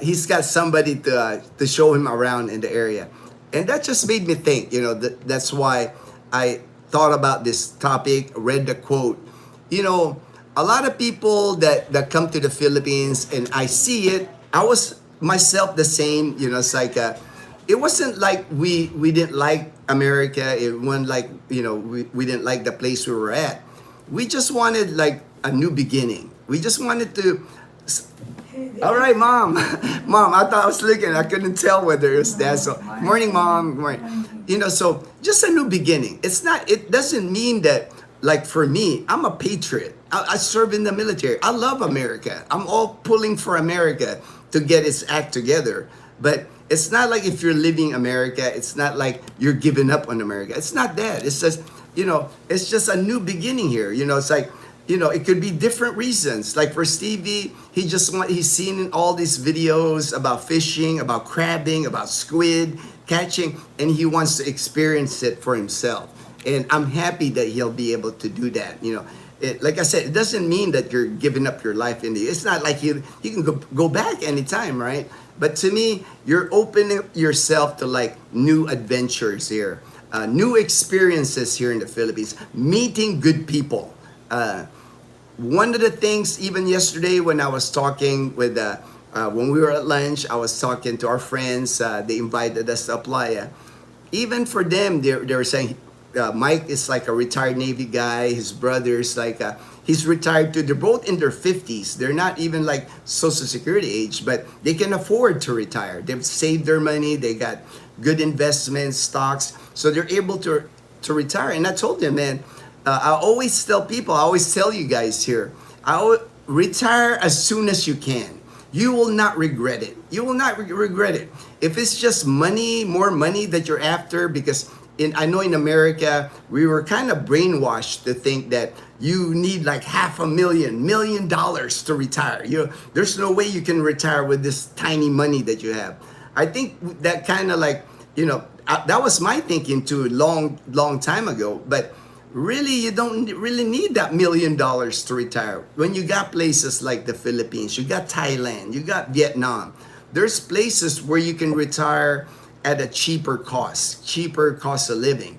he's got somebody to show him around in the area. And that just made me think, that's why I thought about this topic, read the quote. A lot of people that come to the Philippines, and I see it. I was myself the same. It's like it wasn't like we didn't like America. It wasn't like we didn't like the place we were at. We just wanted like a new beginning. We just wanted to. All right, mom. Mom, I thought I was looking. I couldn't tell whether it was dad. So, morning, mom. Morning. So just a new beginning. It's not. It doesn't mean that. Like for me, I'm a patriot. I serve in the military. I love America. I'm all pulling for America to get its act together. But it's not like if you're leaving America, it's not like you're giving up on America. It's not that. It's just, it's just a new beginning here. It's like, it could be different reasons. Like for Stevie, he's seen all these videos about fishing, about crabbing, about squid catching, and he wants to experience it for himself. And I'm happy that he'll be able to do that. Like I said, it doesn't mean that you're giving up your life it's not like you can go back anytime, right? But to me, you're opening yourself to like new adventures here, new experiences here in the Philippines, meeting good people. One of the things, even yesterday when I was talking with, when we were at lunch, I was talking to our friends. They invited us to Playa. Even for them, they were saying, Mike is like a retired Navy guy. His brother's like, he's retired too. They're both in their 50s. They're not even like Social Security age, but they can afford to retire. They've saved their money. They got good investments, stocks. So they're able to retire. And I told them, man, I always tell people, I always tell you guys here, retire as soon as you can. You will not regret it. You will not regret it. If it's just money, more money that you're after, because I know in America, we were kind of brainwashed to think that you need like $500,000 million to retire. There's no way you can retire with this tiny money that you have. I think that kind of like, that was my thinking too, long time ago. But really, you don't really need that $1 million to retire. When you got places like the Philippines, you got Thailand, you got Vietnam. There's places where you can retire at a cheaper cost of living.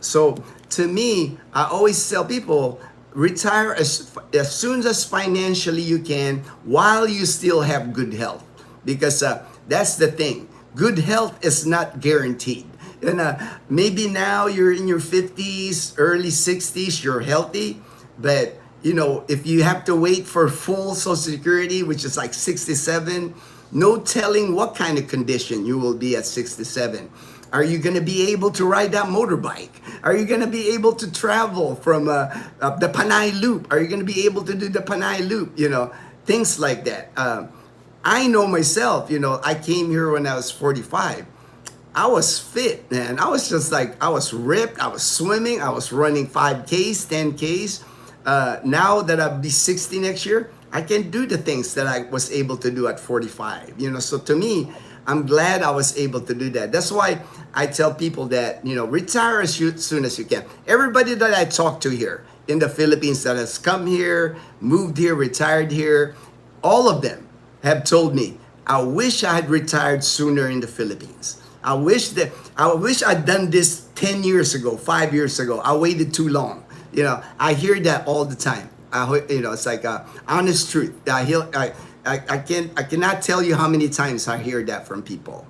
So to me, I always tell people, retire as soon as financially you can while you still have good health. Because that's the thing. Good health is not guaranteed. And maybe now you're in your 50s, early 60s, you're healthy. But, if you have to wait for full Social Security, which is like 67, no telling what kind of condition you will be at 67. Are you going to be able to ride that motorbike? Are you going to be able to travel from the Panay Loop? Are you going to be able to do the Panay Loop? Things like that. I know myself, I came here when I was 45. I was fit, man. I was just like, I was ripped. I was swimming. I was running 5Ks, 10Ks. Now that I'll be 60 next year, I can do the things that I was able to do at 45. So to me, I'm glad I was able to do that. That's why I tell people that, retire as soon as you can. Everybody that I talk to here in the Philippines that has come here, moved here, retired here, all of them have told me, I wish I had retired sooner in the Philippines. I wish I'd done this 10 years ago, 5 years ago. I waited too long. I hear that all the time. It's like honest truth. I cannot tell you how many times I hear that from people.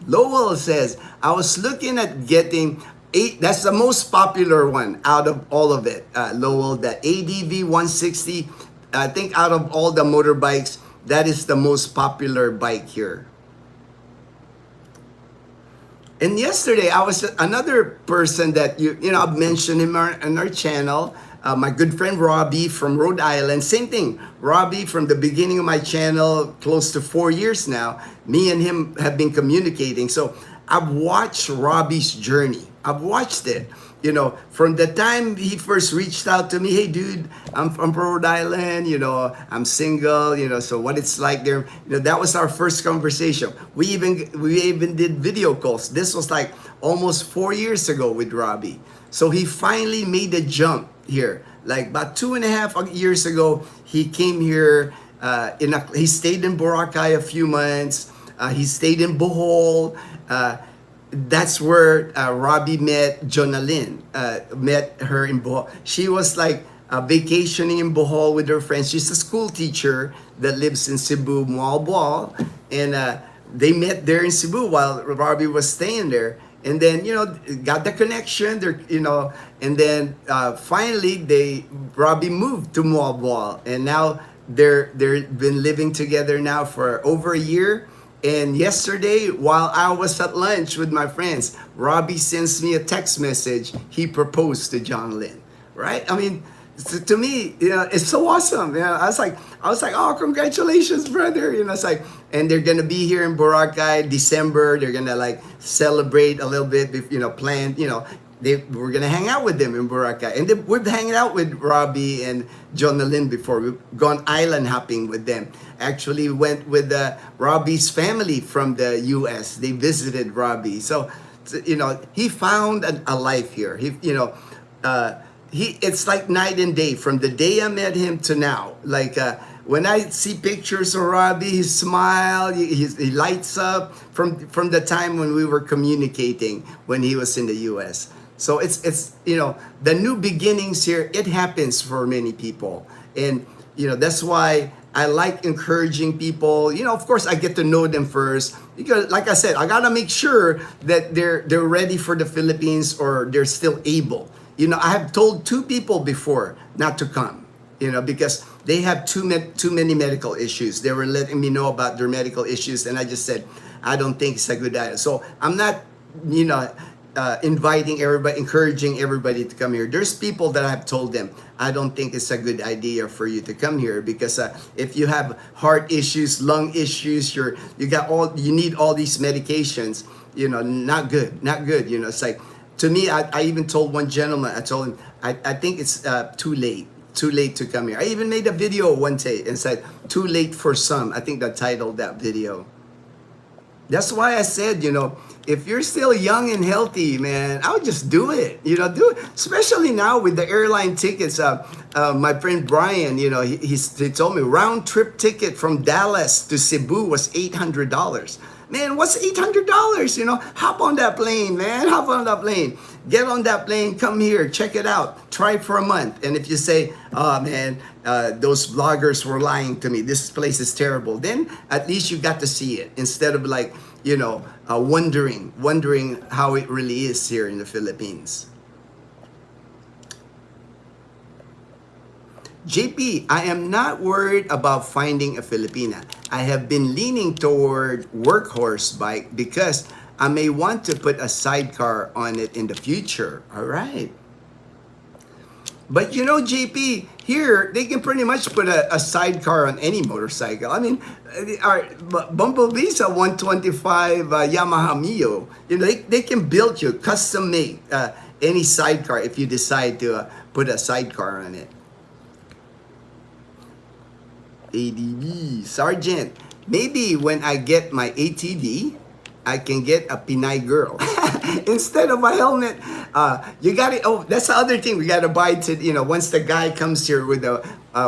Lowell says, I was looking at getting 8. That's the most popular one out of all of it. Lowell, the ADV 160. I think out of all the motorbikes, that is the most popular bike here. And yesterday, I was another person that I've mentioned him on our channel. My good friend Robbie from Rhode Island. Same thing. Robbie from the beginning of my channel, close to 4 years now. Me and him have been communicating. So I've watched Robbie's journey. I've watched it. From the time he first reached out to me, hey dude, I'm from Rhode Island, I'm single, so what it's like there. That was our first conversation. We even did video calls. This was like almost 4 years ago with Robbie. So he finally made the jump here. Like about 2.5 years ago, he came here. He stayed in Boracay a few months. He stayed in Bohol. That's where Robbie met Jonalyn. Met her in Bohol. She was like vacationing in Bohol with her friends. She's a school teacher that lives in Cebu, Moalboal, and they met there in Cebu while Robbie was staying there. And then, got the connection. And then finally, Robbie moved to Moalboal, and now they've been living together now for over a year. And yesterday, while I was at lunch with my friends, Robbie sends me a text message. He proposed to John Lynn, right? I mean, to me, it's so awesome. I was like, oh, congratulations, brother. It's like, and they're gonna be here in Boracay December. They're gonna like celebrate a little bit, plan. We're gonna hang out with them in Boracay, and we've hanging out with Robbie and John Lynn before. We've gone island hopping with them. Actually, went with Robbie's family from the U.S. They visited Robbie, so he found a life here. It's like night and day from the day I met him to now. Like when I see pictures of Robbie, he smiles, he lights up from the time when we were communicating when he was in the U.S. So it's the new beginnings here. It happens for many people, and that's why I like encouraging people. Of course, I get to know them first because, like I said, I gotta make sure that they're ready for the Philippines or they're still able. I have told 2 people before not to come, because they have too many medical issues. They were letting me know about their medical issues, and I just said, I don't think it's a good idea. So I'm not, inviting everybody, encouraging everybody to come here. There's people that I've told them, I don't think it's a good idea for you to come here because if you have heart issues, lung issues, you need all these medications, not good. It's like, to me, I even told one gentleman, I told him, I think it's too late to come here. I even made a video one day and said, too late for some. I think I titled that video. That's why I said, if you're still young and healthy, man, I would just do it. Do it. Especially now with the airline tickets. My friend Brian, he told me round trip ticket from Dallas to Cebu was $800. Man, what's $800? Hop on that plane, man. Hop on that plane. Get on that plane. Come here. Check it out. Try it for a month. And if you say, oh, man, those bloggers were lying to me. This place is terrible. Then at least you got to see it instead of like, wondering how it really is here in the Philippines. JP, I am not worried about finding a Filipina. I have been leaning toward workhorse bike because I may want to put a sidecar on it in the future. All right. But JP, here, they can pretty much put a sidecar on any motorcycle. I mean, our Bumblebee's a 125 Yamaha Mio. They can build you, custom make any sidecar if you decide to put a sidecar on it. ADB, Sergeant, maybe when I get my ATV, I can get a Pinay girl instead of a helmet. You got it. Oh, that's the other thing we got to buy once the guy comes here with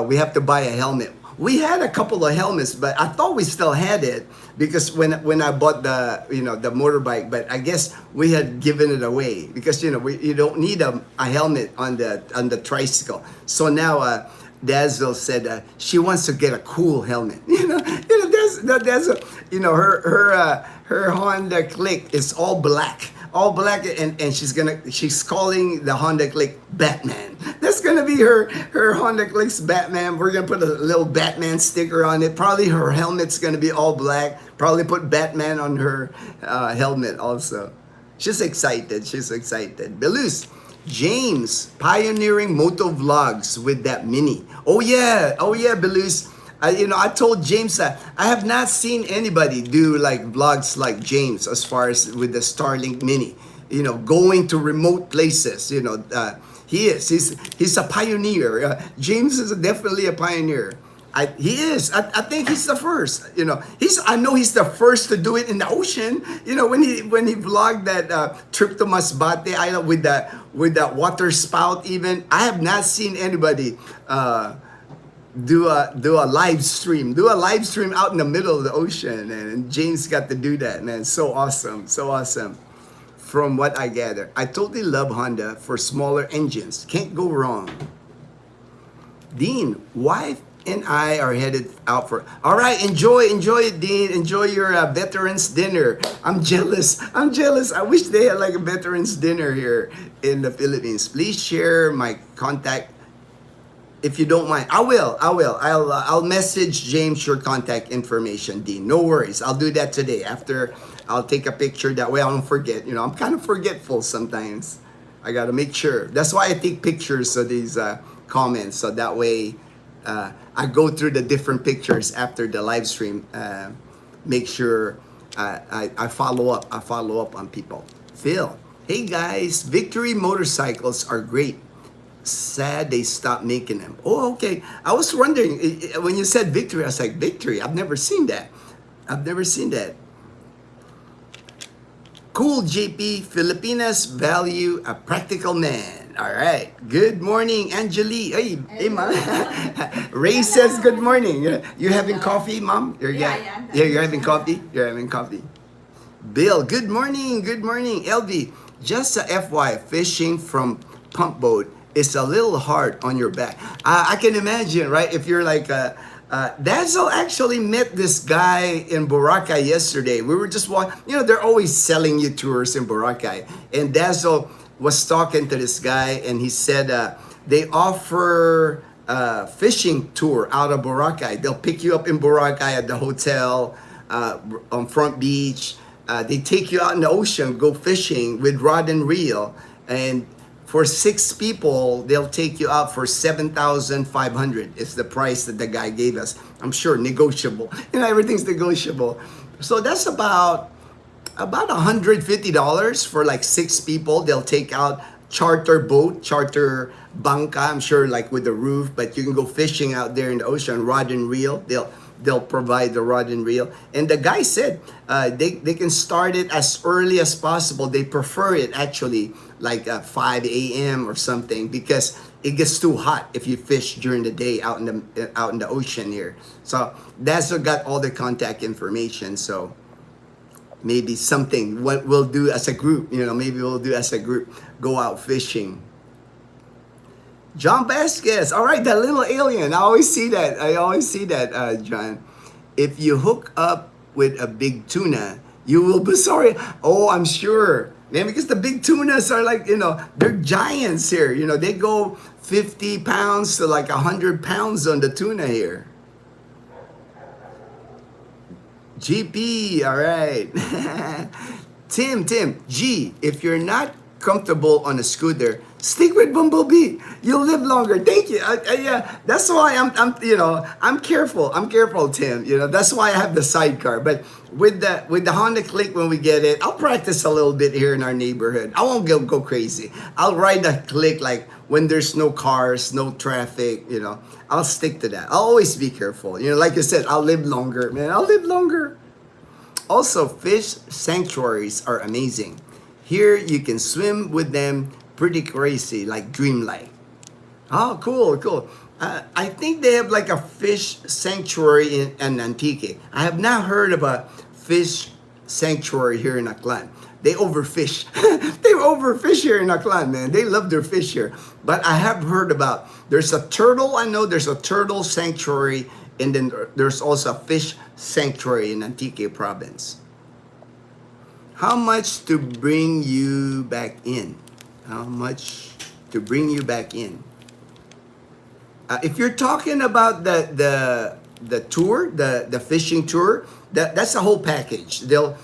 we have to buy a helmet. We had a couple of helmets, but I thought we still had it because when I bought the the motorbike, but I guess we had given it away because you don't need a helmet on the tricycle. So now Dazzle said she wants to get a cool helmet. There's her Honda Click is all black, and she's calling the Honda Click Batman. That's gonna be her Honda Click's Batman. We're gonna put a little Batman sticker on it. Probably her helmet's gonna be all black. Probably put Batman on her helmet also. She's excited. Belus, James pioneering moto vlogs with that Mini. Oh yeah, Belus. I told James that I have not seen anybody do like vlogs like James as far as with the Starlink Mini. Going to remote places. He's a pioneer. James is definitely a pioneer. He is. I think he's the first. I know he's the first to do it in the ocean. When he vlogged that trip to Masbate Island with that water spout. Even I have not seen anybody do a live stream out in the middle of the ocean, and James got to do that, man. So awesome. From what I gather, I totally love Honda for smaller engines. Can't go wrong. Dean, wife and I are headed out for. All right, enjoy it, Dean. Enjoy your veterans dinner. I'm jealous. I'm jealous. I wish they had like a veterans dinner here in the Philippines. Please share my contact if you don't mind. I will. I'll message James your contact information, Dean. No worries. I'll do that today. After I'll take a picture. That way I don't forget. You know, I'm kind of forgetful sometimes. I gotta make sure. That's why I take pictures of these comments, so that way I go through the different pictures after the live stream. Make sure I follow up. I follow up on people. Phil, hey guys, Victory motorcycles are great. Sad they stopped making them. Oh, okay. I was wondering when you said Victory. I was like, Victory. I've never seen that. I've never seen that. Cool, JP. Filipinas value a practical man. All right. Good morning, Angeli. Hey, mom. Ray says good morning. You having coffee, mom? You're having coffee. You're having coffee. Bill, good morning. Good morning, LV. Just a FY, fishing from pump boat is a little hard on your back. I can imagine, right? If you're like Dazzle actually met this guy in Boracay yesterday. We were just walking, you know, they're always selling you tours in Boracay. And Dazzle was talking to this guy and he said they offer fishing tour out of Boracay. They'll pick you up in Boracay at the hotel on Front Beach. They take you out in the ocean, go fishing with rod and reel. And for 6 people, they'll take you out for 7,500. It's the price that the guy gave us. I'm sure negotiable. You know, everything's negotiable. So that's about $150 for like 6 people. They'll take out charter boat, charter banca. I'm sure like with the roof, but you can go fishing out there in the ocean, rod and reel. They'll provide the rod and reel. And the guy said they can start it as early as possible. They prefer it actually like 5 a.m. or something because it gets too hot if you fish during the day out in the ocean here. So that's what got all the contact information. So maybe something what we'll do as a group, you know, maybe we'll do as a group, go out fishing. John Vasquez, all right, that little alien. I always see that, John. If you hook up with a big tuna, you will be sorry. Oh, I'm sure. Man, because the big tunas are like, you know, they're giants here. You know, they go 50 pounds to like 100 pounds on the tuna here. GP, all right. Tim, G, if you're not comfortable on a scooter, stick with Bumblebee. You'll live longer. Thank you. Yeah, that's why I'm careful. I'm careful, Tim. You know, that's why I have the sidecar. But with the Honda Click, when we get it, I'll practice a little bit here in our neighborhood. I won't go crazy. I'll ride the Click like when there's no cars, no traffic. You know, I'll stick to that. I'll always be careful. You know, like I said, I'll live longer, man. I'll live longer. Also, fish sanctuaries are amazing. Here you can swim with them pretty crazy, like dreamlike. Oh, cool. I think they have like a fish sanctuary in Antique. I have not heard of a fish sanctuary here in Aklan. They overfish. They overfish here in Aklan, man. They love their fish here. But I have heard about, there's a turtle, I know there's a turtle sanctuary, and then there's also a fish sanctuary in Antique province. How much to bring you back in? How much to bring you back in? If you're talking about the tour, the fishing tour, that's a whole package. They'll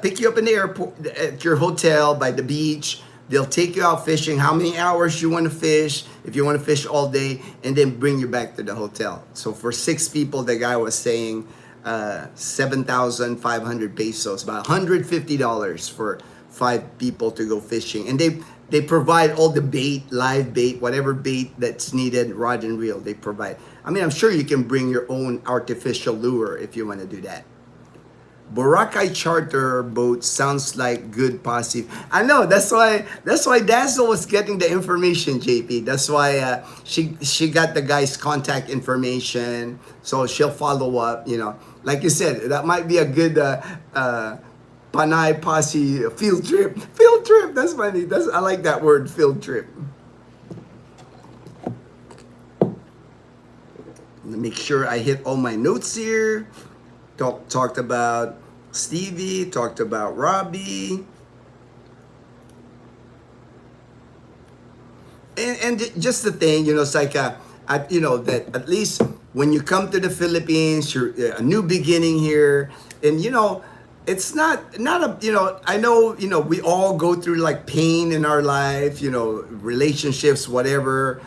pick you up in the airport, at your hotel, by the beach. They'll take you out fishing, how many hours you want to fish, if you want to fish all day, and then bring you back to the hotel. So for 6 people, the guy was saying 7,500 pesos, about $150 for 5 people to go fishing. And they provide all the bait, live bait, whatever bait that's needed, rod and reel, they provide. I mean, I'm sure you can bring your own artificial lure if you want to do that. Boracay charter boat sounds like good positive. I know, that's why Dazzle was getting the information, JP. That's why she got the guy's contact information, so she'll follow up. You know, like you said, that might be a good Panay Posse field trip. Field trip. That's funny. I like that word, field trip. Make sure I hit all my notes here. Talked about Stevie, talked about Robbie. And just the thing, it's like that at least when you come to the Philippines, you're a new beginning here, and it's not a I know we all go through like pain in our life, relationships, whatever,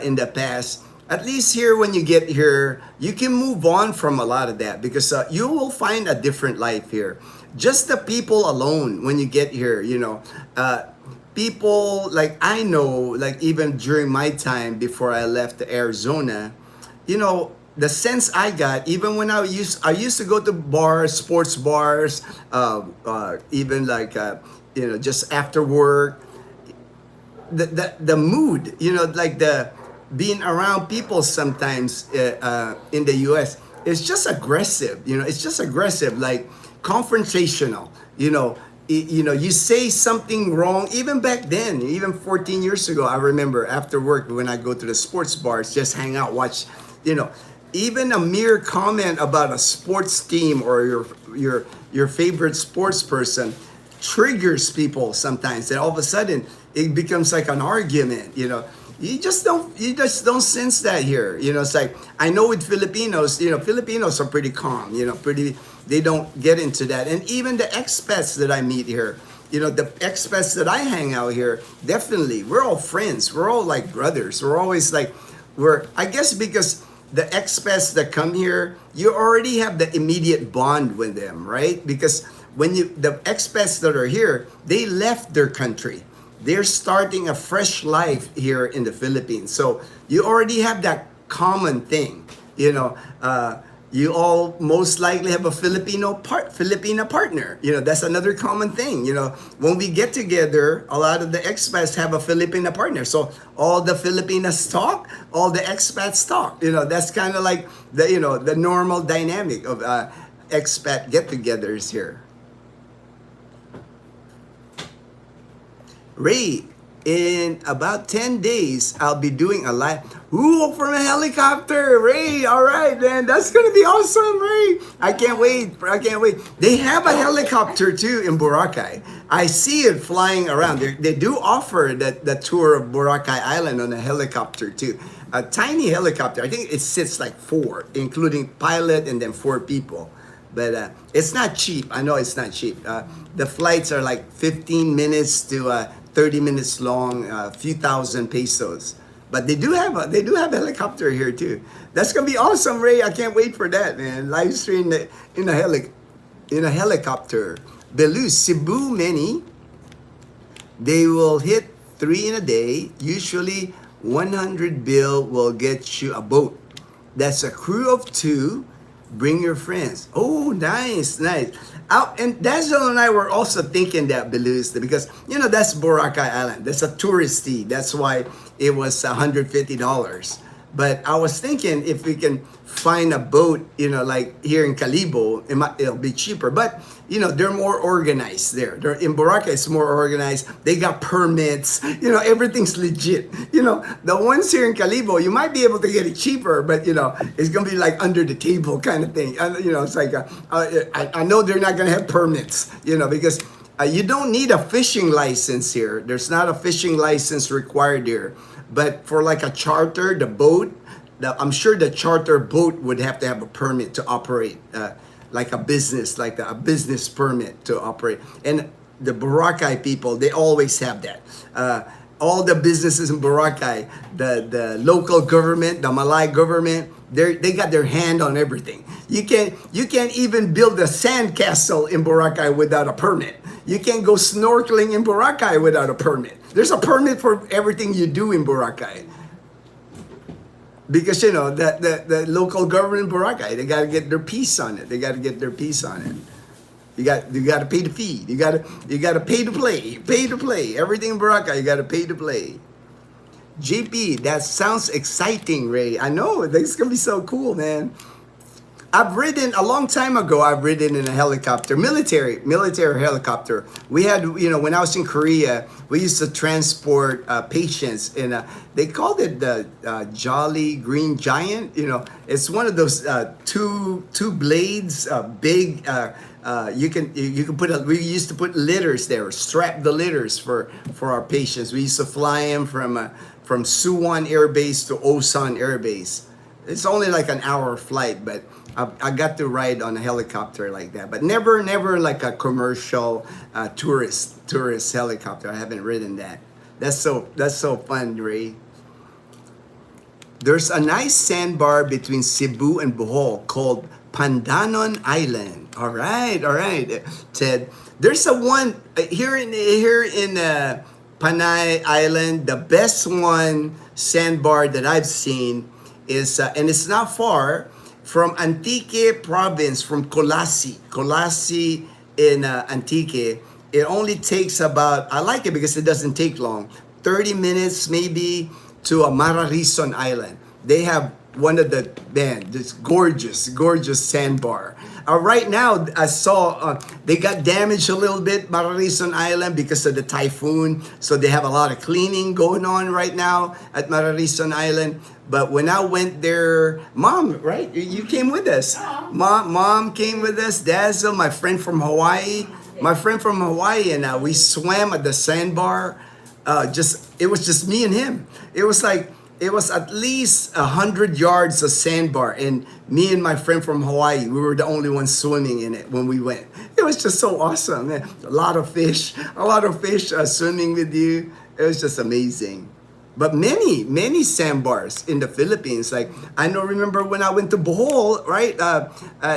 in the past. At least here, when you get here, you can move on from a lot of that because you will find a different life here. Just the people alone when you get here, people like I know, like even during my time before I left Arizona, the sense I got, even when I used to go to bars, sports bars, even like just after work, the mood, like the being around people sometimes in the U.S. is just aggressive. It's just aggressive, like confrontational. You say something wrong, even back then, even 14 years ago, I remember after work when I go to the sports bars, just hang out, watch, even a mere comment about a sports team or your favorite sports person triggers people sometimes, and all of a sudden it becomes like an argument. You just don't sense that here. It's like, I know with Filipinos, Filipinos are pretty calm, they don't get into that. And even the expats that I meet here, the expats that I hang out here, definitely, we're all friends. We're all like brothers. We're always like, I guess because the expats that come here, you already have the immediate bond with them, right? Because the expats that are here, they left their country. They're starting a fresh life here in the Philippines. So you already have that common thing. You all most likely have a Filipina partner. That's another common thing. When we get together, a lot of the expats have a Filipina partner. So all the Filipinas talk, all the expats talk. That's kind of like the normal dynamic of expat get-togethers here. Ray, in about 10 days, I'll be doing a live. Ooh, from a helicopter, Ray. All right, man, that's gonna be awesome, Ray. I can't wait. They have a helicopter too in Boracay. I see it flying around. They do offer the tour of Boracay Island on a helicopter too. A tiny helicopter. I think it sits like 4, including pilot and then 4 people. But it's not cheap. I know it's not cheap. The flights are like 15 minutes to 30 minutes long, a few thousand pesos. But they do have a helicopter here too. That's gonna be awesome, Ray. I can't wait for that, man. Live stream in a helicopter. Belus, Cebu, many. They will hit 3 in a day. Usually 100 bill will get you a boat. That's a crew of 2. Bring your friends. Oh, nice. And Dazzle and I were also thinking that, Belus, because that's Boracay Island. That's a touristy. That's why it was $150. But I was thinking if we can find a boat, like here in Calibo, it'll be cheaper. But they're more organized there. In Boracay, it's more organized. They got permits. Everything's legit. The ones here in Calibo, you might be able to get it cheaper, but it's gonna be like under the table kind of thing. It's like I know they're not gonna have permits. Because you don't need a fishing license here. There's not a fishing license required here. But for like a charter, the boat, I'm sure the charter boat would have to have a permit to operate, like a business, like a business permit to operate. And the Boracay people, they always have that. All the businesses in Boracay, the local government, the Malay government, they got their hand on everything. You can't even build a sand castle in Boracay without a permit. You can't go snorkeling in Boracay without a permit. There's a permit for everything you do in Boracay. Because the local government in Boracay, they gotta get their piece on it. You gotta pay the fee. You gotta pay to play. Pay to play. Everything in Boracay, you gotta pay to play. JP, that sounds exciting, Ray. I know, it's gonna be so cool, man. I've ridden a long time ago. I've ridden in a helicopter, military helicopter. We had, when I was in Korea, we used to transport patients in a. They called it the Jolly Green Giant. It's one of those two blades, big. You can put we used to put litters there, strap the litters for our patients. We used to fly them from Suwon Air Base to Osan Air Base. It's only like an hour flight, but I got to ride on a helicopter like that. But never like a commercial tourist helicopter. I haven't ridden that. That's so fun, Ray. There's a nice sandbar between Cebu and Bohol called Pandanon Island. All right, Ted. There's a one here in Panay Island. The best one sandbar that I've seen is, and it's not far from Antique province, from Colasi in Antique. It only takes about, I like it because it doesn't take long, 30 minutes maybe to a Mararison Island. They have one of the, this gorgeous sandbar. Right now, I saw they got damaged a little bit, Mararison Island, because of the typhoon. So they have a lot of cleaning going on right now at Mararison Island. But when I went there, Mom, right? You came with us. Mom came with us. Dazzle, my friend from Hawaii. And we swam at the sandbar. It was just me and him. It was at least 100 yards of sandbar, and me and my friend from Hawaii, we were the only ones swimming in it when we went. It was just so awesome, man. A lot of fish swimming with you. It was just amazing. But many sandbars in the Philippines. Like, remember when I went to Bohol, right?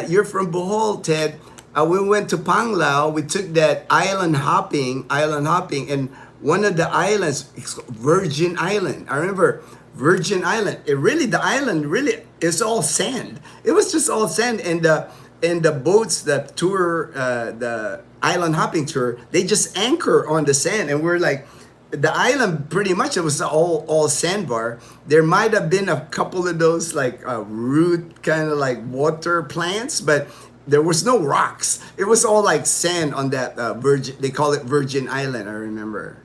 You're from Bohol, Ted. We went to Panglao. We took that island hopping, and one of the islands, Virgin Island. I remember Virgin Island. The island really is all sand. It was just all sand, and the boats, the tour, the island hopping tour, they just anchor on the sand, and we're like, the island pretty much, it was all sandbar. There might have been a couple of those like root kind of like water plants, but there was no rocks. It was all like sand on that Virgin. They call it Virgin Island. I remember.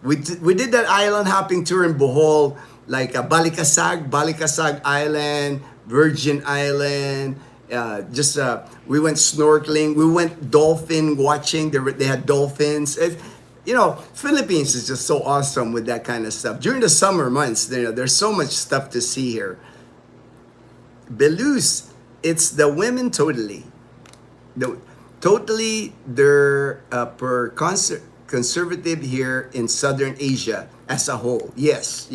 We did that island hopping tour in Bohol, like Balikasag Island, Virgin Island. We went snorkeling. We went dolphin watching. They had dolphins. Philippines is just so awesome with that kind of stuff. During the summer months, there's so much stuff to see here. Belus, it's the women totally. They're conservative here in Southern Asia as a whole. Yes.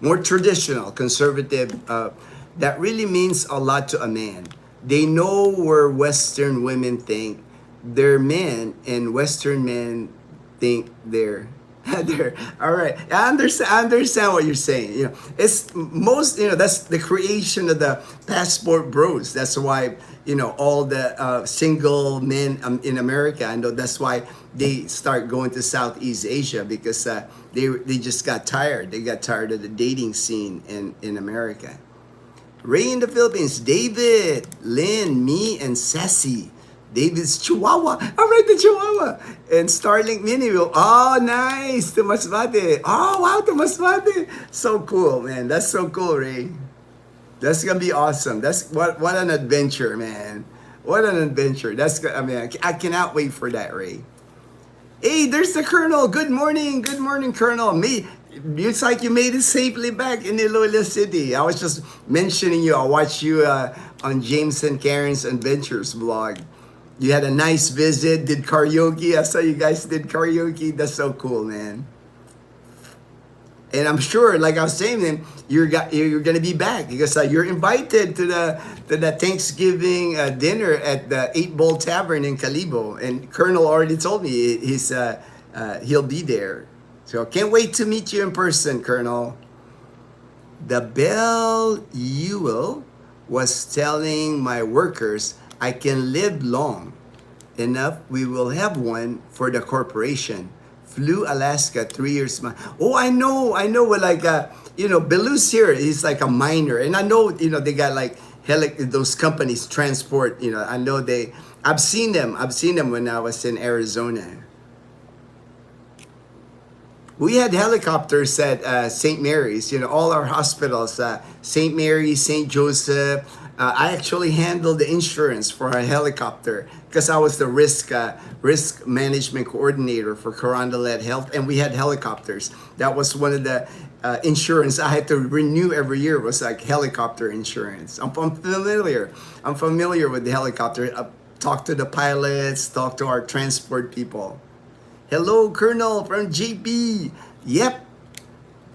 More traditional, conservative. That really means a lot to a man. They know where Western women think they're men, and Western men think they're all right. I understand what you're saying. It's most, that's the creation of the passport bros. That's why, all the single men in America, I know that's why they start going to Southeast Asia, because they just got tired. They got tired of the dating scene in America. Ray in the Philippines, David, Lynn, me, and Sassy. David's Chihuahua. All right, the Chihuahua. And Starlink Mini. Oh, nice. To Masbate. Oh, wow, to Masbate. So cool, man. That's so cool, Ray. That's going to be awesome. That's what an adventure, man. What an adventure. I cannot wait for that, Ray. Hey, there's the Colonel. Good morning. Good morning, Colonel. It's like you made it safely back in Iloilo City. I was just mentioning you. I watched you on James and Karen's Adventures vlog. You had a nice visit, did karaoke. I saw you guys did karaoke. That's so cool, man. And I'm sure, like I was saying, you're gonna be back because you're invited to the Thanksgiving dinner at the 8 Bowl Tavern in Calibo. And Colonel already told me he'll be there. So can't wait to meet you in person, Colonel. The Belle Ewell was telling my workers, I can live long enough. We will have one for the corporation. Flew Alaska 3 years. Oh, I know. Like, Belus here, he's like a miner. And I know, they got like, those companies transport. I know I've seen them. I've seen them when I was in Arizona. We had helicopters at St. Mary's, all our hospitals, St. Mary's, St. Joseph. I actually handled the insurance for our helicopter because I was the risk management coordinator for Carondelet Health, and we had helicopters. That was one of the insurance I had to renew every year, was like helicopter insurance. I'm familiar. I'm familiar with the helicopter. Talk to the pilots, talk to our transport people. Hello, Colonel from JP. Yep.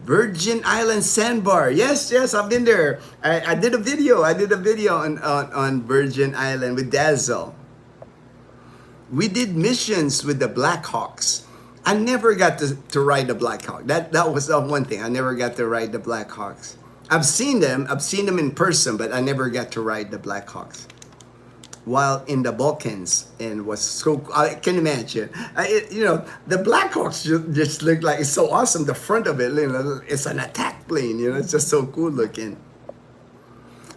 Virgin Island Sandbar. Yes, I've been there. I did a video. On Virgin Island with Dazzle. We did missions with the Blackhawks. I never got to ride the Blackhawk. That was one thing. I never got to ride the Blackhawks. I've seen them in person, but I never got to ride the Blackhawks while in the Balkans, and was so, I can imagine. The Blackhawks just look like, it's so awesome. The front of it, it's an attack plane. It's just so cool looking.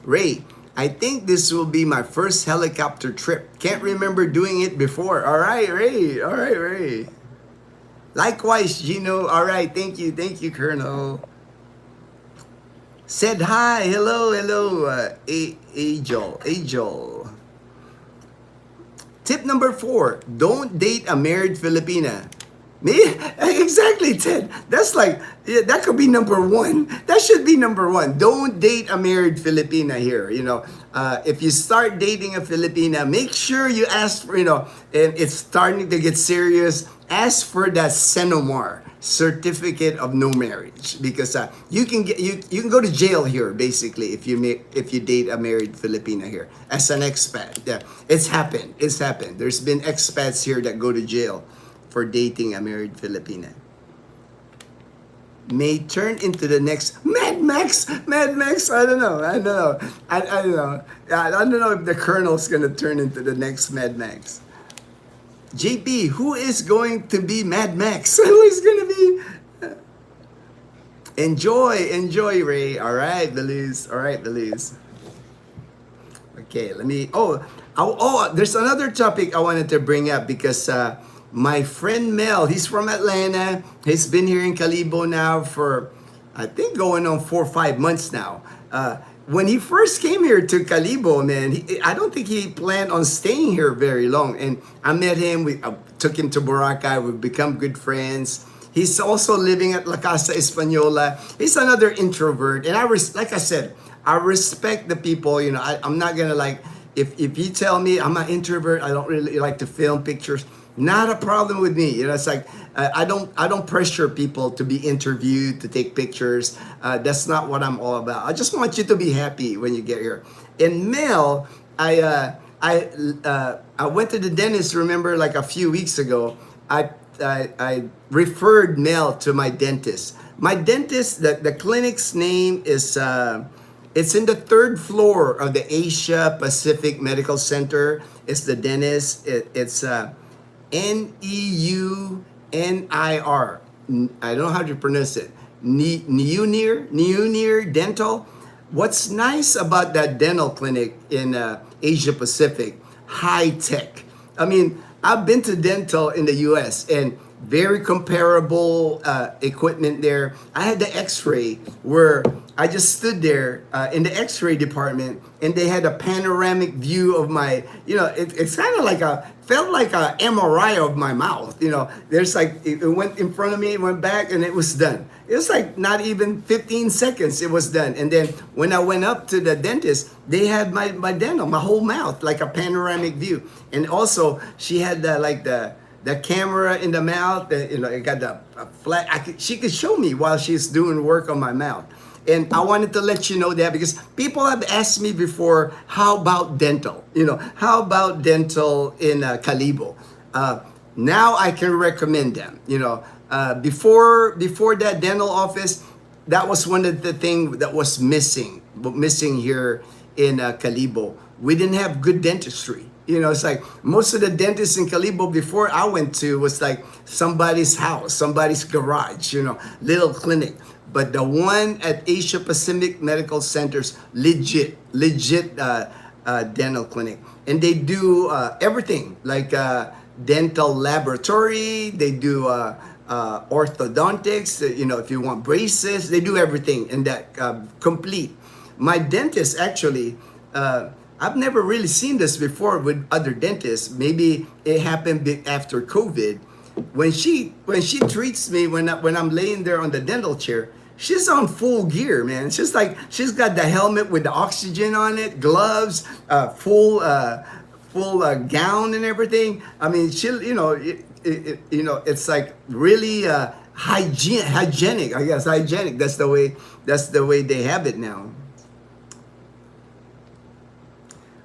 Ray, I think this will be my first helicopter trip. Can't remember doing it before. All right, Ray. Likewise, Gino. All right, thank you, Colonel. Said hi, hello, Angel. Tip number 4, don't date a married Filipina. Me? Exactly, Ted. That's like, that could be number 1. That should be number 1. Don't date a married Filipina here. If you start dating a Filipina, make sure you ask for, and it's starting to get serious, ask for that CENOMAR, certificate of no marriage, because you can go to jail here basically if you date a married Filipina here as an expat. Yeah, it's happened. There's been expats here that go to jail for dating a married Filipina. May turn into the next Mad Max. I don't know. I don't know if the Colonel's gonna turn into the next Mad Max. JP, who is going to be Mad Max? Who is going to be? Enjoy, Ray. All right, Belize. Okay, let me. There's another topic I wanted to bring up because my friend Mel, he's from Atlanta. He's been here in Calibo now for, I think, going on 4 or 5 months now. When he first came here to Calibo, man, I don't think he planned on staying here very long. And I met him, I took him to Boracay, we've become good friends. He's also living at La Casa Española. He's another introvert. And like I said, I respect the people, I'm not gonna if you tell me I'm an introvert, I don't really like to film pictures, not a problem with me. It's like, I don't pressure people to be interviewed, to take pictures. That's not what I'm all about. I just want you to be happy when you get here. And Mel, I went to the dentist, remember, like a few weeks ago. I referred Mel to my dentist. My dentist, the clinic's name is, it's in the 3rd floor of the Asia Pacific Medical Center. It's the dentist. It's Neunir. I don't know how to pronounce it. Neunir Dental. What's nice about that dental clinic in Asia Pacific, high tech. I mean, I've been to dental in the US and very comparable equipment there. I had the x-ray where I just stood there in the x-ray department and they had a panoramic view of my, it's kind of like felt like a MRI of my mouth. There's like, it went in front of me, it went back, and it was done. It was like not even 15 seconds, it was done. And then when I went up to the dentist, they had my dental, my whole mouth, like a panoramic view. And also, she had the camera in the mouth, it got the flat, she could show me while she's doing work on my mouth. And I wanted to let you know that because people have asked me before, how about dental? How about dental in Calibo? Now I can recommend them. Before that dental office, that was one of the things that was missing here in Calibo. We didn't have good dentistry. It's like most of the dentists in Calibo before I went to was like somebody's house, somebody's garage, little clinic. but the one at Asia Pacific Medical Centers, legit dental clinic, and they do everything like dental laboratory. They do orthodontics. You know, if you want braces, they do everything in that complete. My dentist actually. I've never really seen this before with other dentists. Maybe it happened after COVID. When she treats me when I'm laying there on the dental chair, she's on full gear, man. She's like she's got the helmet with the oxygen on it, gloves, full gown and everything. I mean, she it's like really hygienic. I guess hygienic. That's the way they have it now.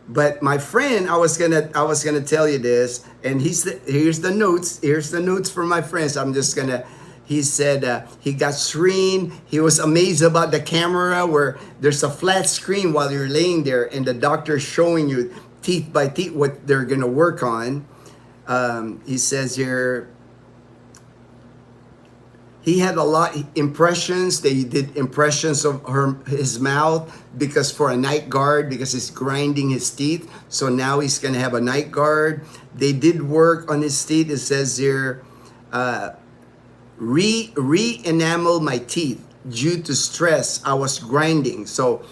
But my friend, I was gonna tell you this, and here's the notes. Here's the notes from my friends. He said he got screened. He was amazed about the camera where there's a flat screen while you're laying there, and the doctor's showing you teeth by teeth what they're gonna work on. He says here. He had a lot impressions. They did impressions of his mouth because for a night guard because he's grinding his teeth. So now he's gonna have a night guard. They did work on his teeth. It says here, re-enamel my teeth due to stress. I was grinding. So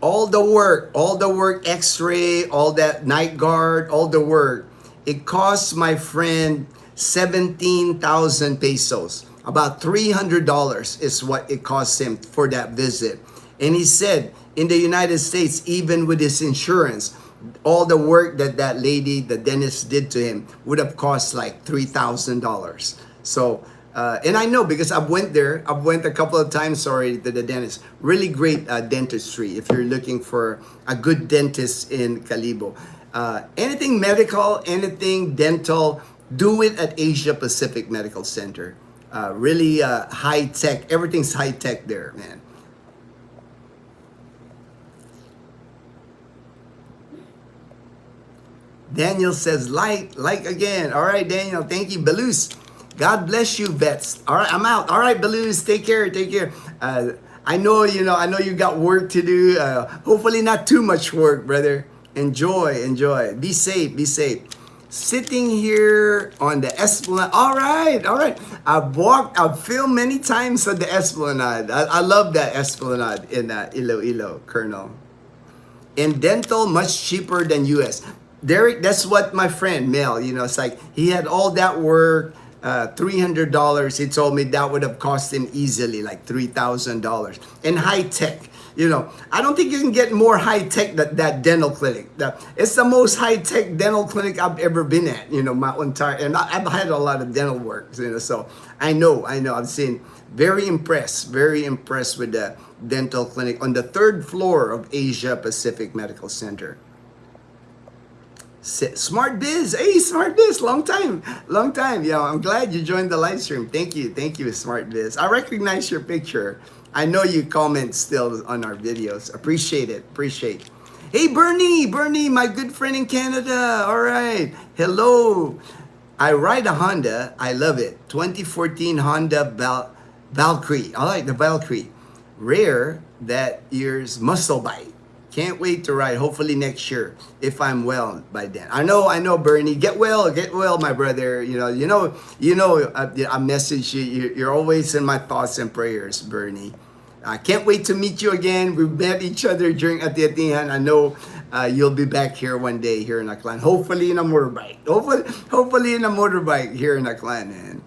all the work, X-ray, all that night guard, all the work. It cost my friend 17,000 pesos. About $300 is what it cost him for that visit. And he said in the United States, even with his insurance, all the work that lady, the dentist did to him would have cost like $3,000. So, and I know because I went a couple of times already to the dentist. Really great dentistry if you're looking for a good dentist in Kalibo. Anything medical, anything dental, do it at Asia Pacific Medical Center. Really high tech. Everything's high tech there, man. Daniel says, like again. All right, Daniel. Thank you, Belus. God bless you, vets. All right, I'm out. All right, Belus. Take care. I know you got work to do. Hopefully not too much work, brother. Enjoy. Be safe. Sitting here on the Esplanade. All right. I've filmed many times on the Esplanade. I love that Esplanade in Iloilo, Colonel. In dental, much cheaper than US. Derek, that's what my friend Mel, it's like he had all that work, $300. He told me that would have cost him easily like $3,000. And high tech. I don't think you can get more high-tech than that dental clinic. It's the most high-tech dental clinic I've ever been at, my entire, and I've had a lot of dental work, so I know, I've seen, very impressed with the dental clinic on the 3rd floor of Asia Pacific Medical Center. Smart Biz, hey, Smart Biz, long time. I'm glad you joined the live stream. Thank you, Smart Biz. I recognize your picture. I know you comment still on our videos. Appreciate it. Hey, Bernie, my good friend in Canada. All right. Hello. I ride a Honda. I love it. 2014 Honda Valkyrie. I like the Valkyrie. Rare that year's muscle bike. Can't wait to ride. Hopefully next year, if I'm well by then. I know, Bernie. Get well, my brother. I message you. You're always in my thoughts and prayers, Bernie. I can't wait to meet you again. We met each other during Atiatihan. I know you'll be back here one day here in Aklan. Hopefully in a motorbike. Hopefully in a motorbike here in Aklan, man.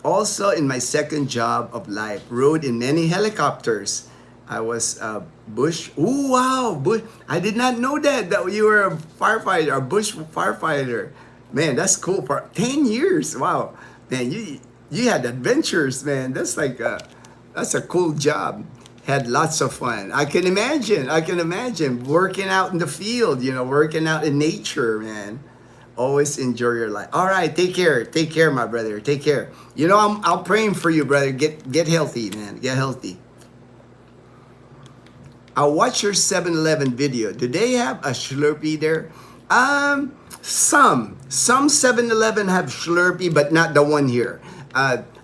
Also, in my second job of life, rode in many helicopters. I was bush. Oh wow, bush! I did not know that you were a firefighter, a bush firefighter. Man, that's cool. For 10 years, wow. Man, you had adventures, man. That's a cool job. Had lots of fun. I can imagine working out in the field. Working out in nature, man. Always enjoy your life. All right, take care, my brother. Take care. I'm praying for you, brother. Get healthy, man. Get healthy. I watched your 7-Eleven video. Do they have a Slurpee there? Some 7-Eleven have Slurpee, but not the one here.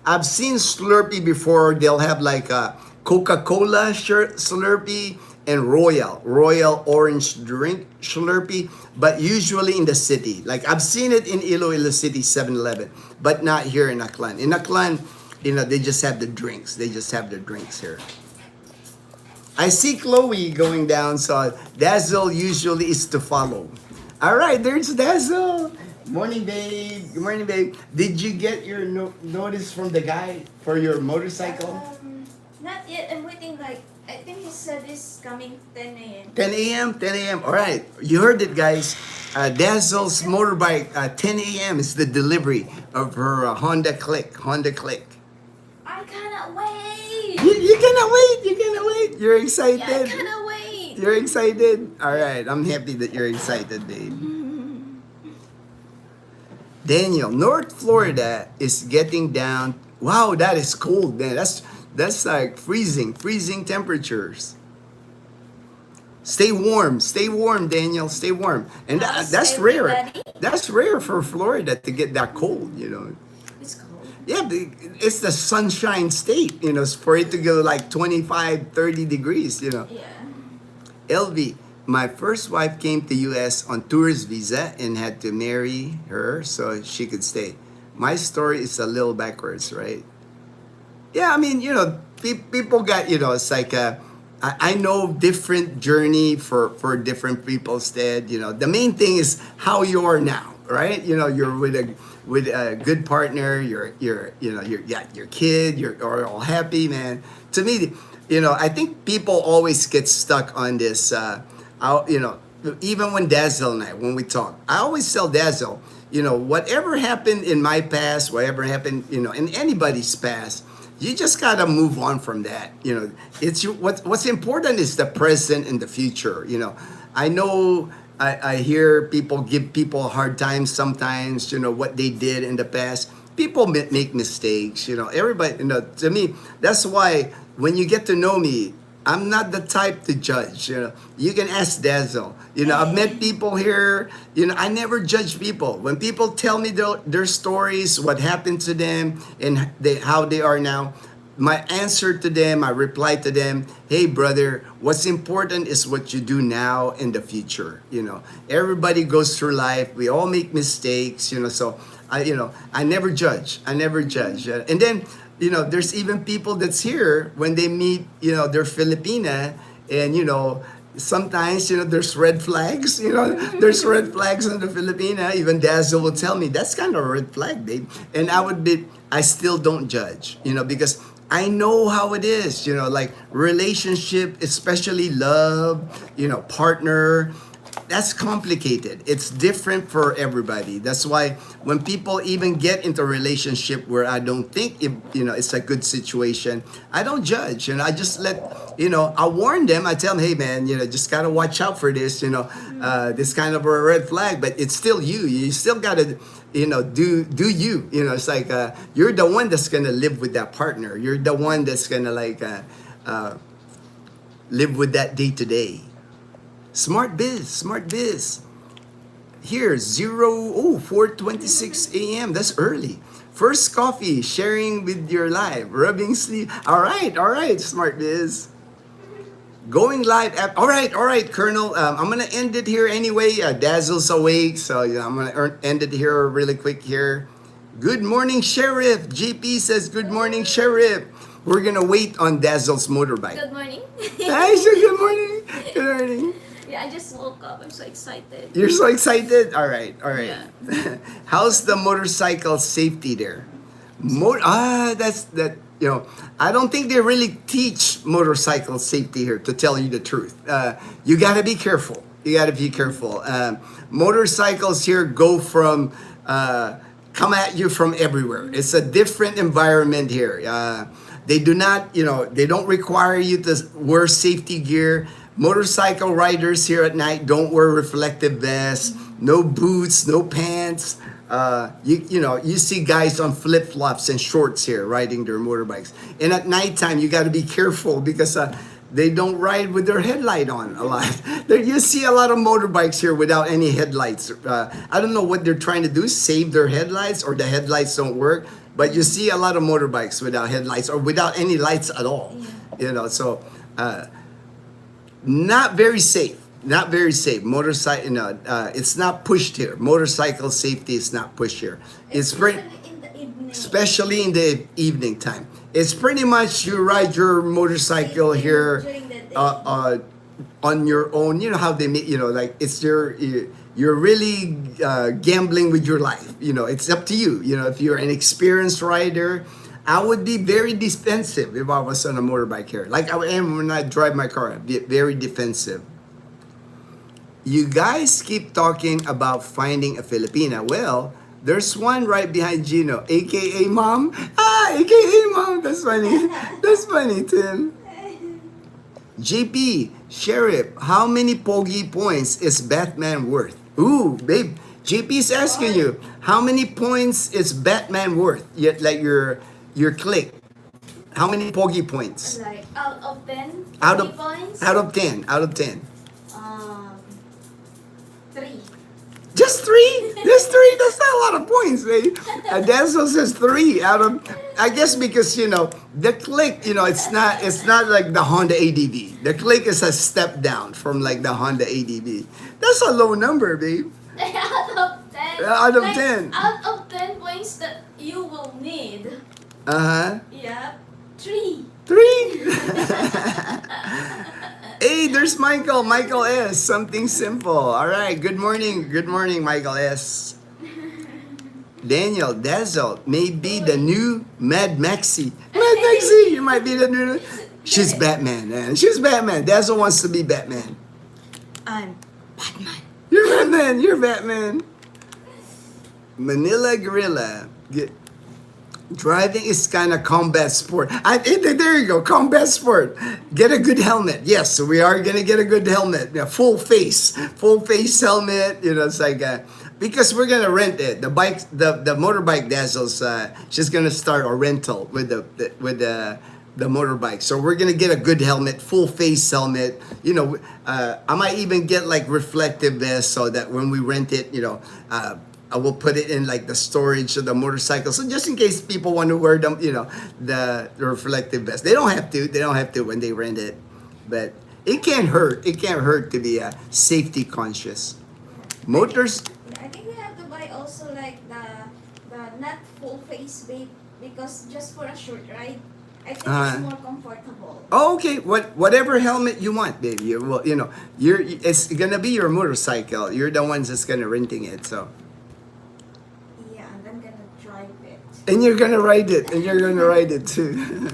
I've seen Slurpee before. They'll have like a Coca-Cola Slurpee and Royal orange drink Slurpee, but usually in the city. Like I've seen it in Iloilo City 7-Eleven, but not here in Aklan. In Aklan, they just have the drinks. They just have the drinks here. I see Chloe going down, so Dazzle usually is to follow. All right, there's Dazzle. Morning, babe. Good morning, babe. Did you get your notice from the guy for your motorcycle? Not yet. I'm waiting. Like I think he said it's coming 10 a.m. 10 a.m. 10 a.m. All right, you heard it, guys. Dazzle's motorbike. 10 a.m. is the delivery of her Honda Click. Honda Click. I cannot wait. You cannot wait. You cannot wait. You're excited. Yeah, I cannot wait. You're excited. All right, I'm happy that you're excited, babe. Daniel, North Florida is getting down. Wow, that is cold, man. That's like freezing temperatures. Stay warm, Daniel. Stay warm. And that's Stay rare. ready. That's rare for Florida to get that cold. It's cold. Yeah, it's the sunshine state, for it to go like 25, 30 degrees. Yeah. LV, my first wife came to US on tourist visa and had to marry her so she could stay. My story is a little backwards, right? Yeah, I mean, people got, it's like I know different journey for different people's stead. The main thing is how you are now, right? You're with a good partner. You got your kid. You're all happy, man. To me, I think people always get stuck on this. Even when Dazzle and I, when we talk, I always tell Dazzle, whatever happened in my past, whatever happened, in anybody's past, you just gotta move on from that. It's what's important is the present and the future. I know I hear people give people a hard time sometimes. What they did in the past. People make mistakes. Everybody. To me, that's why when you get to know me, I'm not the type to judge. You can ask Dazzle. I've met people here. I never judge people. When people tell me their stories, what happened to them, and how they are now, my answer to them, I reply to them, hey, brother, what's important is what you do now and the future. Everybody goes through life. We all make mistakes. So I never judge. I never judge. And then, there's even people that's here when they meet, they're Filipina, and, sometimes, there's red flags, there's red flags in the Filipina. Even Dazzle will tell me, that's kind of a red flag, babe. And I still don't judge, because I know how it is, like relationship, especially love, partner. That's complicated. It's different for everybody. That's why when people even get into a relationship where I don't think it's a good situation, I don't judge. I just let I warn them. I tell them, hey man, just gotta watch out for this. This kind of a red flag, but it's still you. You still gotta do you. It's like you're the one that's gonna live with that partner. You're the one that's gonna live with that day to day. Smart biz. Here, 4:26 a.m. That's early. First coffee, sharing with your live, rubbing sleep. All right, Smart Biz. Going live. All right, Colonel. I'm gonna end it here anyway. Dazzle's awake, so I'm gonna end it here really quick here. Good morning, Sheriff. GP says good morning, Sheriff. We're gonna wait on Dazzle's motorbike. Good morning. Hi, sir. Good morning. Good morning. Yeah, I just woke up. I'm so excited. You're so excited? All right. Yeah. How's the motorcycle safety there? That's that. I don't think they really teach motorcycle safety here, to tell you the truth. You gotta be careful. Motorcycles here go from, come at you from everywhere. It's a different environment here. They do not, they don't require you to wear safety gear. Motorcycle riders here at night don't wear reflective vests, no boots, no pants. You see guys on flip-flops and shorts here riding their motorbikes. And at nighttime, you got to be careful because they don't ride with their headlight on a lot. You see a lot of motorbikes here without any headlights. I don't know what they're trying to do, save their headlights, or the headlights don't work. But you see a lot of motorbikes without headlights or without any lights at all. Yeah. You know, so not very safe. Not very safe. Motorcycle, it's not pushed here. Motorcycle safety is not pushed here. It's pretty, Especially in the evening. especially in the evening time. It's pretty much you ride your motorcycle here During the day. on your own. You know how they make, like it's you're really gambling with your life. You know, it's up to you. You know, if you're an experienced rider, I would be very defensive if I was on a motorbike here. Like I am when I drive my car. I'd be very defensive. You guys keep talking about finding a Filipina. Well, there's one right behind Gino, aka Mom. AKA Mom. That's funny. That's funny, Tim. JP, Sheriff, how many Pogi points is Batman worth? Ooh, babe. JP's asking you, how many points is Batman worth? Yet, like your click. How many Pogi points? Like out of 10, Out 3 of points. out of 10. Out of 10. 3. Just 3? Just 3? That's not a lot of points, babe. Dazzle says 3 out of. I guess because the click, it's not like the Honda ADV. The click is a step down from like the Honda ADV. That's a low number, babe. Out of 10. Out of 10. Out of 10 points that you will need. Uh huh. Yeah. 3. 3. Hey, there's Michael. Michael S. Something simple. All right. Good morning. Good morning, Michael S. Daniel Dazzle may be the new Mad Maxi. Mad Maxi, you might be the new. She's Batman, man. She's Batman. Dazzle wants to be Batman. I'm Batman. You're Batman. You're Batman. Manila Gorilla. Driving is kind of combat sport. There you go, combat sport. Get a good helmet. Yes, so we are gonna get a good helmet. Yeah, full face helmet. It's like because we're gonna rent it. The motorbike Dazzles. She's gonna start a rental with the motorbike. So we're gonna get a good helmet, full face helmet. I might even get like reflective vest so that when we rent it, I will put it in like the storage of the motorcycle. So just in case people want to wear them, the reflective vest. They don't have to. They don't have to when they rent it. But it can't hurt. It can't hurt to be safety conscious. Motors. I think we have to buy also like the not full face babe because just for a short ride, I think it's more comfortable. Oh, okay. Whatever helmet you want, baby. It's gonna be your motorcycle. You're the ones that's gonna renting it. So. Yeah, and I'm gonna drive it. And you're gonna ride it. And you're gonna ride it too.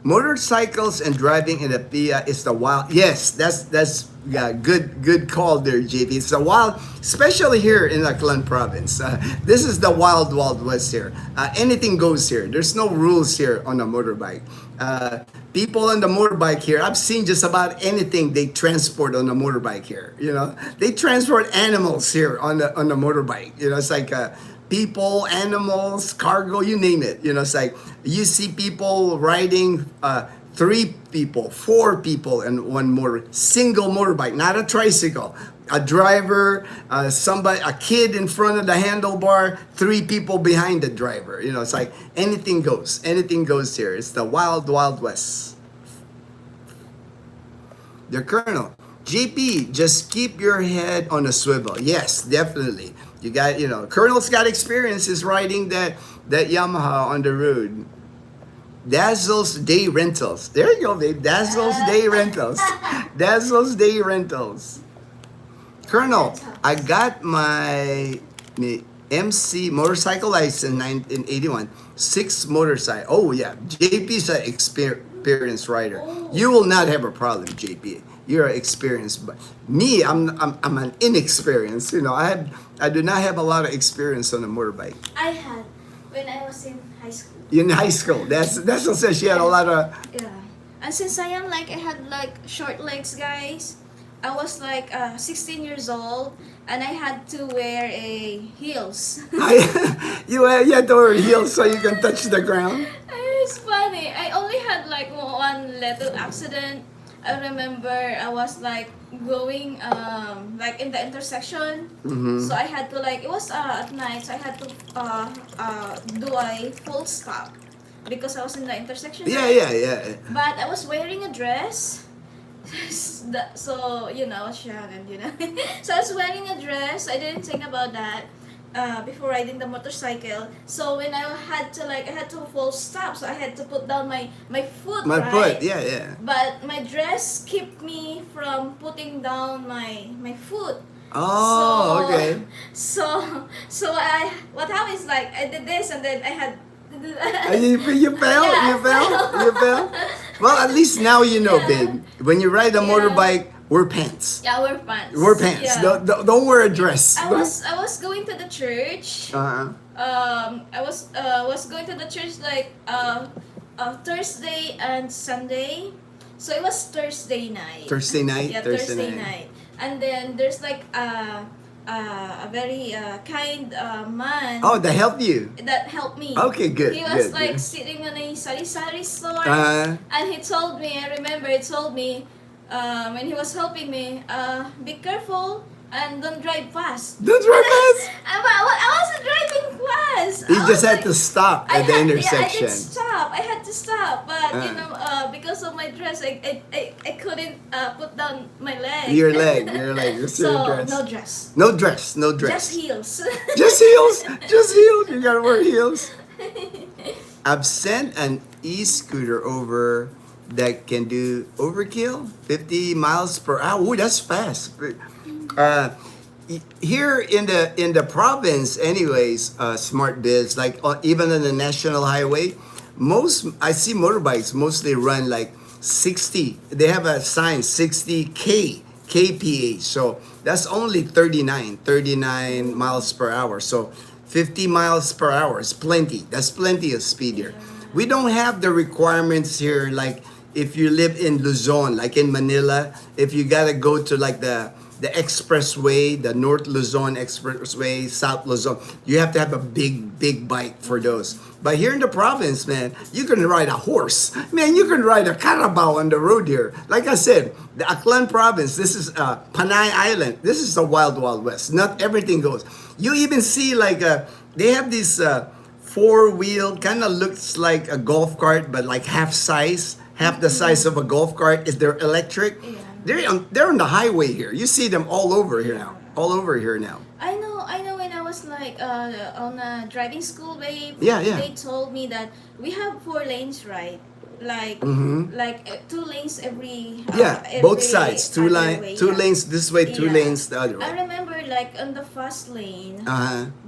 Motorcycles and driving in the PIA is the wild. Yes, that's good call there, JP. It's the wild, especially here in Aklan province. This is the wild west here. Anything goes here. There's no rules here on a motorbike. People on the motorbike here, I've seen just about anything they transport on a motorbike here. They transport animals here on the motorbike. It's like people, animals, cargo, you name it. It's like you see people riding 3 people, 4 people, and one single motorbike, not a tricycle. A driver, somebody, a kid in front of the handlebar, 3 people behind the driver. It's like anything goes. Anything goes here. It's the wild west. The Colonel. JP, just keep your head on a swivel. Yes, definitely. You got, Colonel's got experiences riding that Yamaha on the road. Dazzle's Day Rentals. There you go, babe. Dazzle's Day Rentals. Dazzle's Day Rentals. Colonel, I got my MC motorcycle license in 81. 6 motorcycle. Oh yeah, JP's an experienced rider. You will not have a problem, JP. You're experienced, but me, I'm an inexperienced. I do not have a lot of experience on a motorbike. I had when I was in high school. In high school, that's what says she had a lot of. Yeah, and since I had like short legs, guys. I was like 16 years old, and I had to wear a heels. You had to wear heels so you can touch the ground. It's funny. I only had like one little accident. I remember I was like going like in the intersection. Mm-hmm. So I had to like it was at night, so I had to do a full stop because I was in the intersection. Yeah, right? yeah, yeah. But I was wearing a dress. So you know, I was young and you know. So I was wearing a dress. I didn't think about that before riding the motorcycle. So when I had to like I had to full stop, so I had to put down my foot. My right? foot, yeah, yeah. But my dress kept me from putting down my foot. Oh, So- okay. So I what happened is like I did this and then I had. You fell? Yeah, You I fell? fell. You fell? Well, at least now you know, Yeah. babe. When you ride a Yeah. motorbike, wear pants. Yeah, wear pants. Wear pants. Yeah. Don't wear a dress. I was going to the church. Uh-huh. I was going to the church like Thursday and Sunday. So it was Thursday night. Thursday night? Yeah, Thursday night. And then there's like a very kind man Oh, they help you. that helped me. Okay, good, He was good, like good. sitting on a sari-sari store. Uh, And he told me, I remember he told me when he was helping me, be careful and don't drive fast. don't drive fast. I wasn't driving fast. You I just was had like- to stop at the intersection. I had to stop, but you Uh. know, because of my dress, I couldn't put down my leg. Your leg. Just So your dress. no dress, No dress. No dress. just heels. Just heels. Just heels. You gotta wear heels. I've sent an e-scooter over that can do overkill, 50 miles per hour. Ooh, that's fast. Here in the province, anyways, Smart Biz, like even on the national highway, I see motorbikes mostly run like 60. They have a sign 60 kph. So that's only 39 miles per hour. So 50 miles per hour is plenty. That's plenty of speed here. We don't have the requirements here like if you live in Luzon, like in Manila, if you gotta go to like the expressway, the North Luzon Expressway, South Luzon, you have to have a big bike for those. But here in the province, man, you can ride a horse. Man, you can ride a carabao on the road here. Like I said, the Aklan province, this is Panay Island. This is the wild west. Not everything goes. You even see like they have this four-wheel, kind of looks like a golf cart, but like half the size of a golf cart. Is they're electric? Yeah. They're on the highway here. You see them all over here now. All over here now. I know. When I was like on a driving school, babe. Yeah, yeah. They told me that we have 4 lanes, right? Like, Mhm. 2 lanes every. Yeah, both every sides. Two other way, two yeah. lanes this way, two Yeah. lanes the other I way. remember like on the fast lane,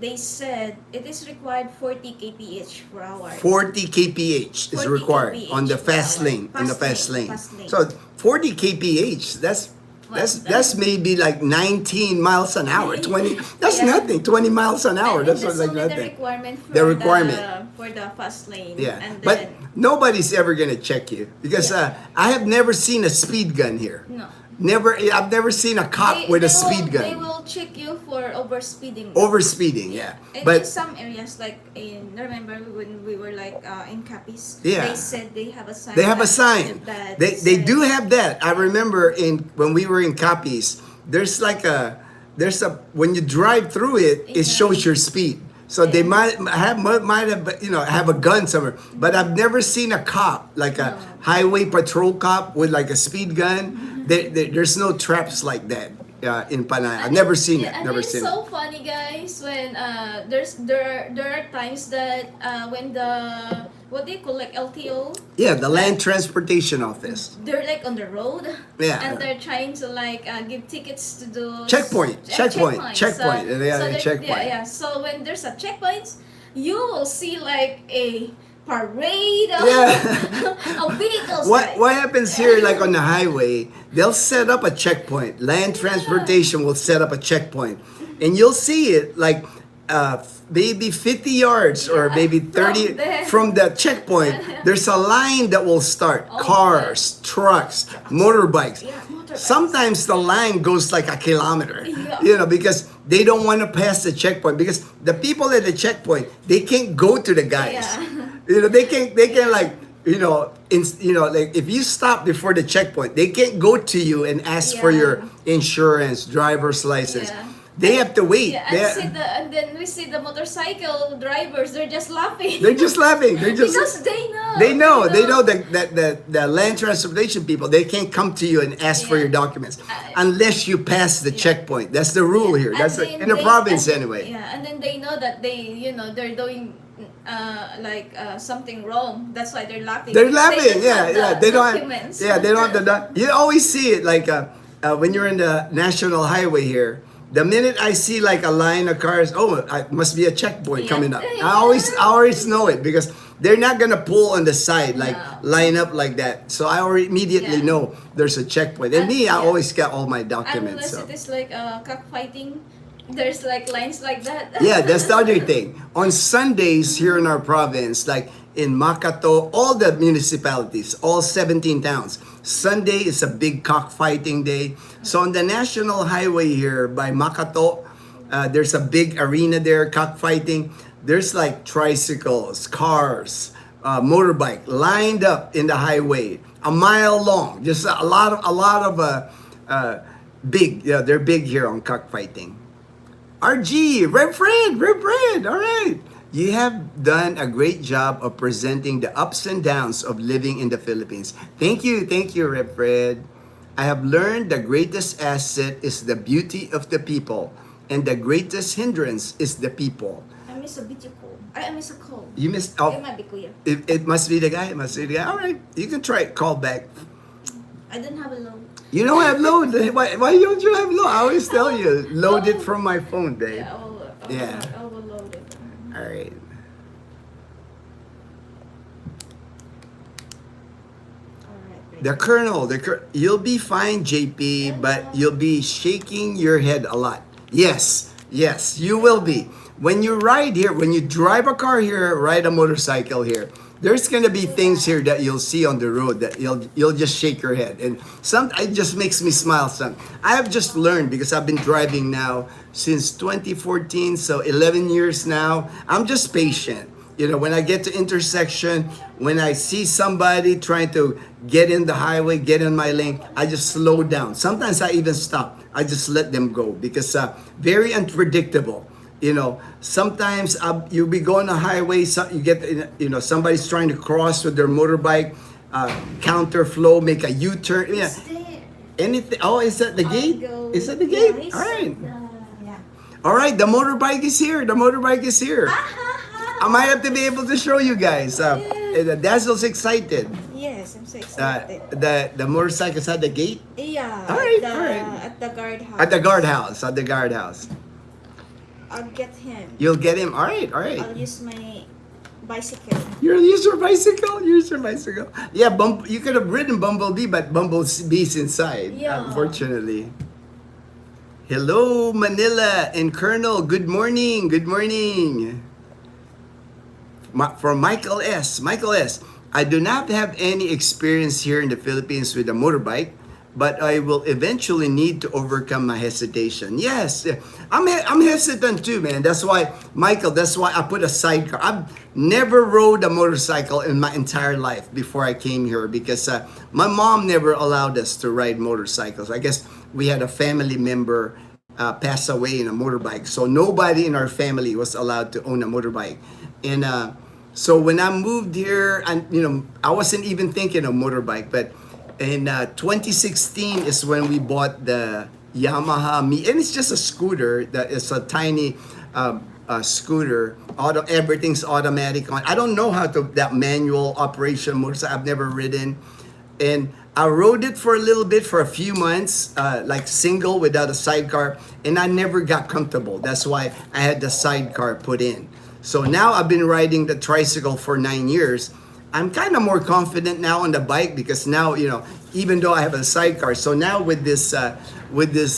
They said it is required 40 kph per hour. 40 kph is 40 required kph on the per fast hour. lane. In the fast lane. Fast lane. So 40 kph. That's maybe like 19 miles an hour. 20. That's Yeah. nothing. 20 miles an hour. And That's that's like only the nothing. requirement for The requirement. for the fast lane. Yeah, And but then, nobody's ever gonna check you because Yeah. I have never seen a speed gun here. no. I've never seen a cop with a speed They gun. will check you for overspeeding. Overspeeding, yeah. And in But some areas, like remember when we were like in Capiz, Yeah. they said they have a sign. they have a sign. that They said- do have that. I remember when we were in Capiz, there's a when you drive through it, it Yeah. shows your speed. So they Yeah. might have have a gun somewhere, but I've never seen a cop like a No. highway patrol cop with like a speed gun. Mm-hmm. There's no traps like that in Panay. I've never seen it. And Never it's seen it. so funny, guys, when there are times that when the what do you call like LTO, Yeah, the Land Transportation Office. they're like on the road. Yeah. And they're trying to like give tickets to those Checkpoint. checkpoints. Checkpoint. They have a they're- checkpoint. Yeah. So when there's a checkpoint, you will see like a parade of, Yeah. of vehicles. What happens here, like on the highway, they'll set up a checkpoint. Land Transportation will set up a checkpoint. And you'll see it like maybe 50 yards or Yeah, maybe from 30 there. from the checkpoint. There's a line that will start. Oh, Cars, trucks, motorbikes. Yeah, motorbikes. Sometimes the line goes like a kilometer, Yeah. because they don't want to pass the checkpoint because the people at the checkpoint, they can't go to the guys. Yeah. They can like like if you stop before the checkpoint, they can't go to you and ask for your Yeah. insurance, driver's license. Yeah. They have to wait. Yeah, and then we see the motorcycle drivers. They're just laughing. They're just laughing. They're just because they know. They know that the land transportation people, they can't come to you and ask for Yeah. your documents unless you pass the checkpoint. That's the rule here. And That's then in the they- province and- anyway. Yeah, and then they know that they're doing something wrong. That's why they're laughing. They're Because laughing. They don't have the They don't documents. have. Yeah, they don't have you always see it like when you're in the national highway here. The minute I see like a line of cars, it must be a checkpoint Yeah. coming up. I always know it because they're not gonna pull on the side like No. line up like that. So I already immediately Yeah. know there's a checkpoint. And me, I Yeah. always get all my documents. Unless So. it is like cockfighting, there's like lines like that. Yeah, that's the other thing. On Sundays here in our province, like in Makato, all the municipalities, all 17 towns, Sunday is a big cockfighting day. So on the national highway here by Makato, there's a big arena there, cockfighting. There's like tricycles, cars, motorbike lined up in the highway, a mile long. Just a lot of big. Yeah, they're big here on cockfighting. RG, Reb Fred, all right. You have done a great job of presenting the ups and downs of living in the Philippines. Thank you, Reb Fred. I have learned the greatest asset is the beauty of the people, and the greatest hindrance is the people. I miss a video call. I miss a call. You missed, It might be kuya. it must be the guy, All right, you can try it, call back. I didn't have a load. You don't have load. Why don't you have load? I always tell you, load it from my phone, babe. Yeah, Yeah. I will load it. All right. Alright. The Colonel, you'll be fine, JP, but you'll be shaking your head a lot. Yes, you will be. When you ride here, when you drive a car here, ride a motorcycle here, there's gonna be things here that you'll see on the road that you'll just shake your head, and it just makes me smile. I have just learned because I've been driving now since 2014, so 11 years now. I'm just patient. When I get to intersection, when I see somebody trying to get in the highway, get in my lane, I just slow down. Sometimes I even stop. I just let them go because very unpredictable. Sometimes you'll be going on a highway, you get, somebody's trying to cross with their motorbike, counter flow, make a U-turn. Yeah. It's there. Anything. Oh, is that the gate? Is that the gate? Yeah, All right. yeah. All right, the motorbike is here. I might have to be able to show you guys. Dazzle's excited. Yes, I'm so excited. The motorcycle's at the gate? Yeah. All right, At the guardhouse. At the guardhouse. I'll get him. You'll get him. All right. I'll use my bicycle. You'll use your bicycle? Yeah, you could have ridden Bumblebee, but Bumblebee's inside, Yeah. unfortunately. Hello, Manila and Colonel. Good morning. From Michael S. I do not have any experience here in the Philippines with a motorbike, but I will eventually need to overcome my hesitation. Yes, I'm hesitant too, man. That's why, Michael, I put a sidecar. I've never rode a motorcycle in my entire life before I came here because my mom never allowed us to ride motorcycles. I guess we had a family member pass away in a motorbike, so nobody in our family was allowed to own a motorbike. And so when I moved here, and I wasn't even thinking of motorbike, but in 2016 is when we bought the Yamaha Mi, and it's just a scooter that is a tiny scooter. Everything's automatic on. I don't know how to that manual operation motorcycle. I've never ridden, and I rode it for a little bit for a few months, like single without a sidecar, and I never got comfortable. That's why I had the sidecar put in. So now I've been riding the tricycle for 9 years. I'm kind of more confident now on the bike because now, even though I have a sidecar, so now with this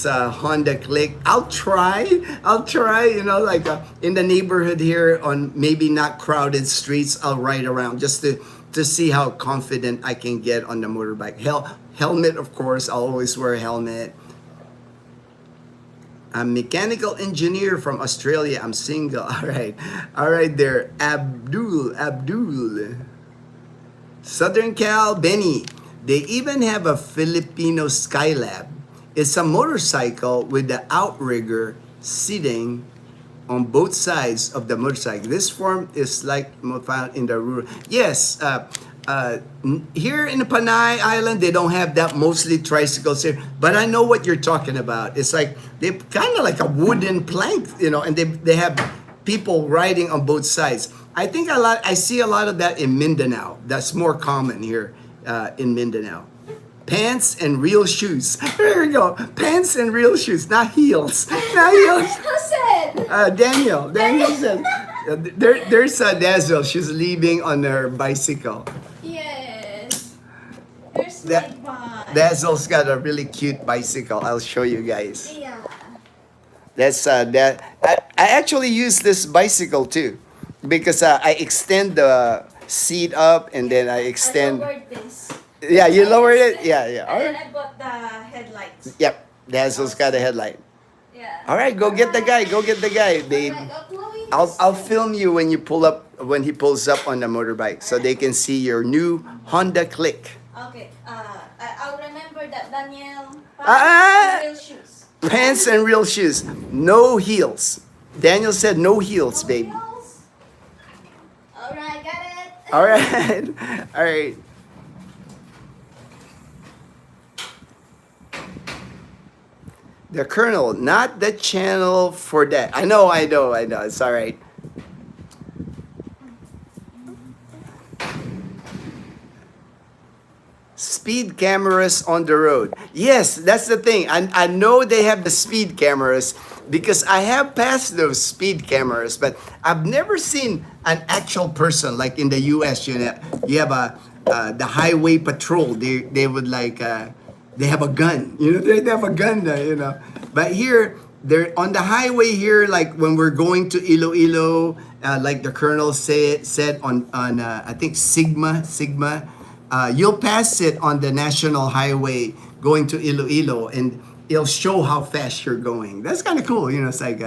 Honda Click, I'll try, like in the neighborhood here on maybe not crowded streets, I'll ride around just to see how confident I can get on the motorbike. Helmet, of course, I'll always wear a helmet. I'm mechanical engineer from Australia. I'm single. All right there. Abdul. Southern Cal, Benny. They even have a Filipino Skylab. It's a motorcycle with the outrigger sitting on both sides of the motorcycle. This form is like found in the rural. Yes, here in the Panay Island, they don't have that, mostly tricycles here. But I know what you're talking about. It's like they kind of like a wooden plank, and they have people riding on both sides. I think I see a lot of that in Mindanao. That's more common here in Mindanao. Pants and real shoes. There we go. Pants and real shoes, not heels. Not heels. Who said? Daniel said. There's Dazzle. She's leaving on her bicycle. Yes. There's That- my bike. Dazzle's got a really cute bicycle. I'll show you guys. Yeah. That's that. I actually use this bicycle too, because I extend the seat up and then I extend. I lowered this. Yeah, you lowered it. Yeah. All And then right. I bought the headlights. Yep. Dazzle's got a headlight. Yeah. All right, go get the guy. Go get the guy, babe. Alright, Chloe. I'll film you when you pull up when he pulls up on the motorbike, so they can see your new Honda Click. Okay. I'll remember that Daniel. Ah! Real shoes. Pants and real shoes, no heels. Daniel said no heels, babe. Alright, got it. All right, all right. The Colonel, not the channel for that. I know. It's all right. Speed cameras on the road. Yes, that's the thing. I know they have the speed cameras because I have passed those speed cameras, but I've never seen an actual person like in the U.S. You have the highway patrol. They would like they have a gun. They have a gun there. But here they're on the highway here. Like when we're going to Iloilo, like the Colonel said on I think Sigma. You'll pass it on the national highway going to Iloilo, and it'll show how fast you're going. That's kind of cool, It's like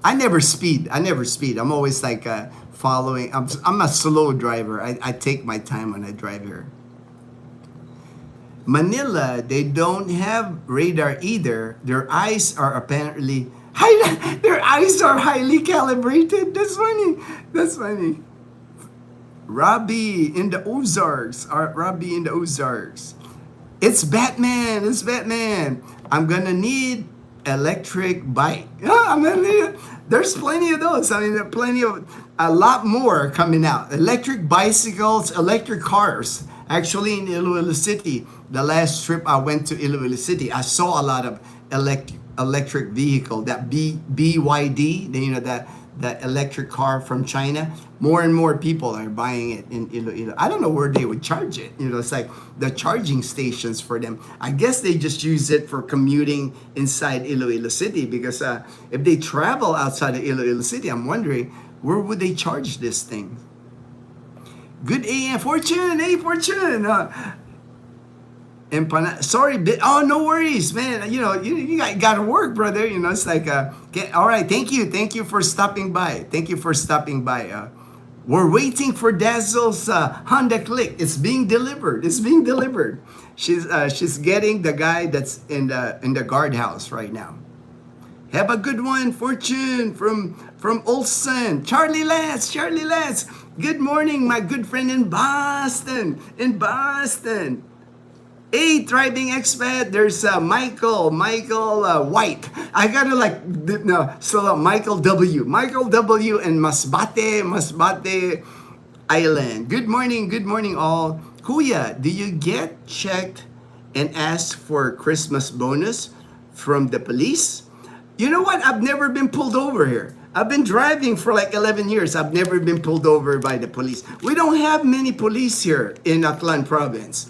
I never speed. I'm always like following. I'm a slow driver. I take my time when I drive here. Manila, they don't have radar either. Their eyes are apparently their eyes are highly calibrated. That's funny. Robbie in the Ozarks. It's Batman. I'm gonna need electric bike. There's plenty of those. A lot more coming out. Electric bicycles, electric cars. Actually, in Iloilo City, the last trip I went to Iloilo City, I saw a lot of electric vehicle. That BYD, that electric car from China. More and more people are buying it in Iloilo. I don't know where they would charge it. It's like the charging stations for them. I guess they just use it for commuting inside Iloilo City, because if they travel outside of Iloilo City, I'm wondering where would they charge this thing. Good AM, Fortune. Hey, Fortune. Sorry, oh, no worries, man. You gotta work, brother. It's like, all right, thank you for stopping by. We're waiting for Dazzle's Honda Click. It's being delivered. She's getting the guy that's in the guardhouse right now. Have a good one, Fortune from Olson. Charlie Lance. Good morning, my good friend in Boston. Hey, thriving expat. There's Michael White. I gotta slow down. Michael W. and Masbate Island. Good morning all. Kuya, do you get checked and asked for Christmas bonus from the police? You know what? I've never been pulled over here. I've been driving for like 11 years. I've never been pulled over by the police. We don't have many police here in Aklan province.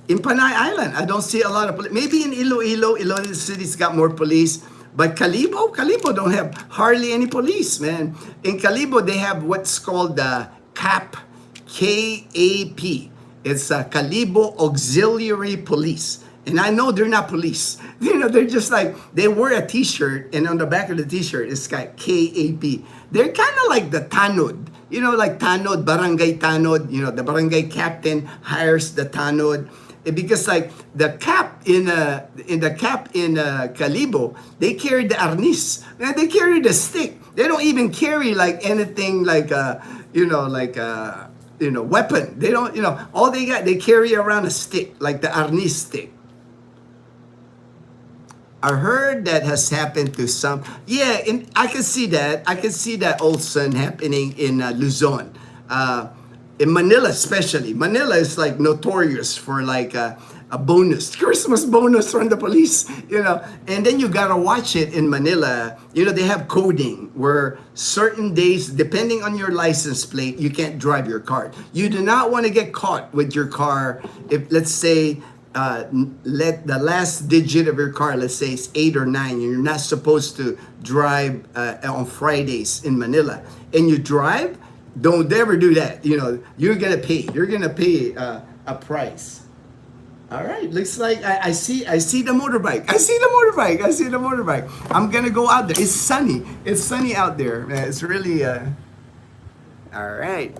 In Panay Island, I don't see a lot of police. Maybe in Iloilo City's got more police. But Kalibo don't have hardly any police, man. In Kalibo, they have what's called the KAP. It's Kalibo Auxiliary Police. And I know they're not police. They're just like, they wear a t-shirt, and on the back of the t-shirt, it's got KAP. They're kind of like the tanod. Like tanod, barangay tanod. The barangay captain hires the tanod. Because like the cap in Calibo, they carry the arnis. And they carry the stick. They don't even carry like anything like weapon. They don't, all they carry around a stick, like the arnis stick. I heard that has happened to some. Yeah, and I can see that. I can see that also happening in Luzon. In Manila especially. Manila is like notorious for like a bonus, Christmas bonus from the police, And then you gotta watch it in Manila. They have coding where certain days, depending on your license plate, you can't drive your car. You do not want to get caught with your car if, let's say, let the last digit of your car, let's say it's 8 or 9, and you're not supposed to drive on Fridays in Manila, and you drive, don't ever do that. You're gonna pay. You're gonna pay a price. All right, looks like I see the motorbike. I see the motorbike. I'm gonna go out there. It's sunny. It's sunny out there. It's really all right.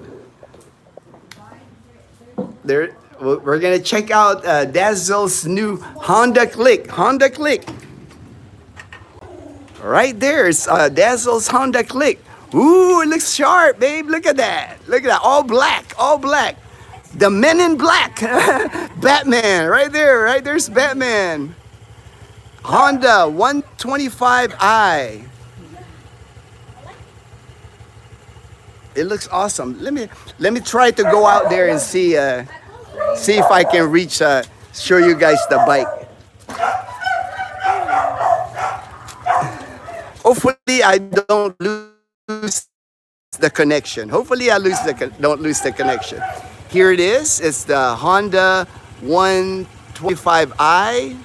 There. We're gonna check out Dazzle's new Honda Click. Right there, it's Dazzle's Honda Click. Ooh, it looks sharp, babe. Look at that. All black. The Men in Black. Batman, right there. Right there's Batman. Honda 125i. It looks awesome. Let me try to go out there and see if I can reach, show you guys the bike. Hopefully I don't lose the connection. Don't lose the connection. Here it is. It's the Honda 125i.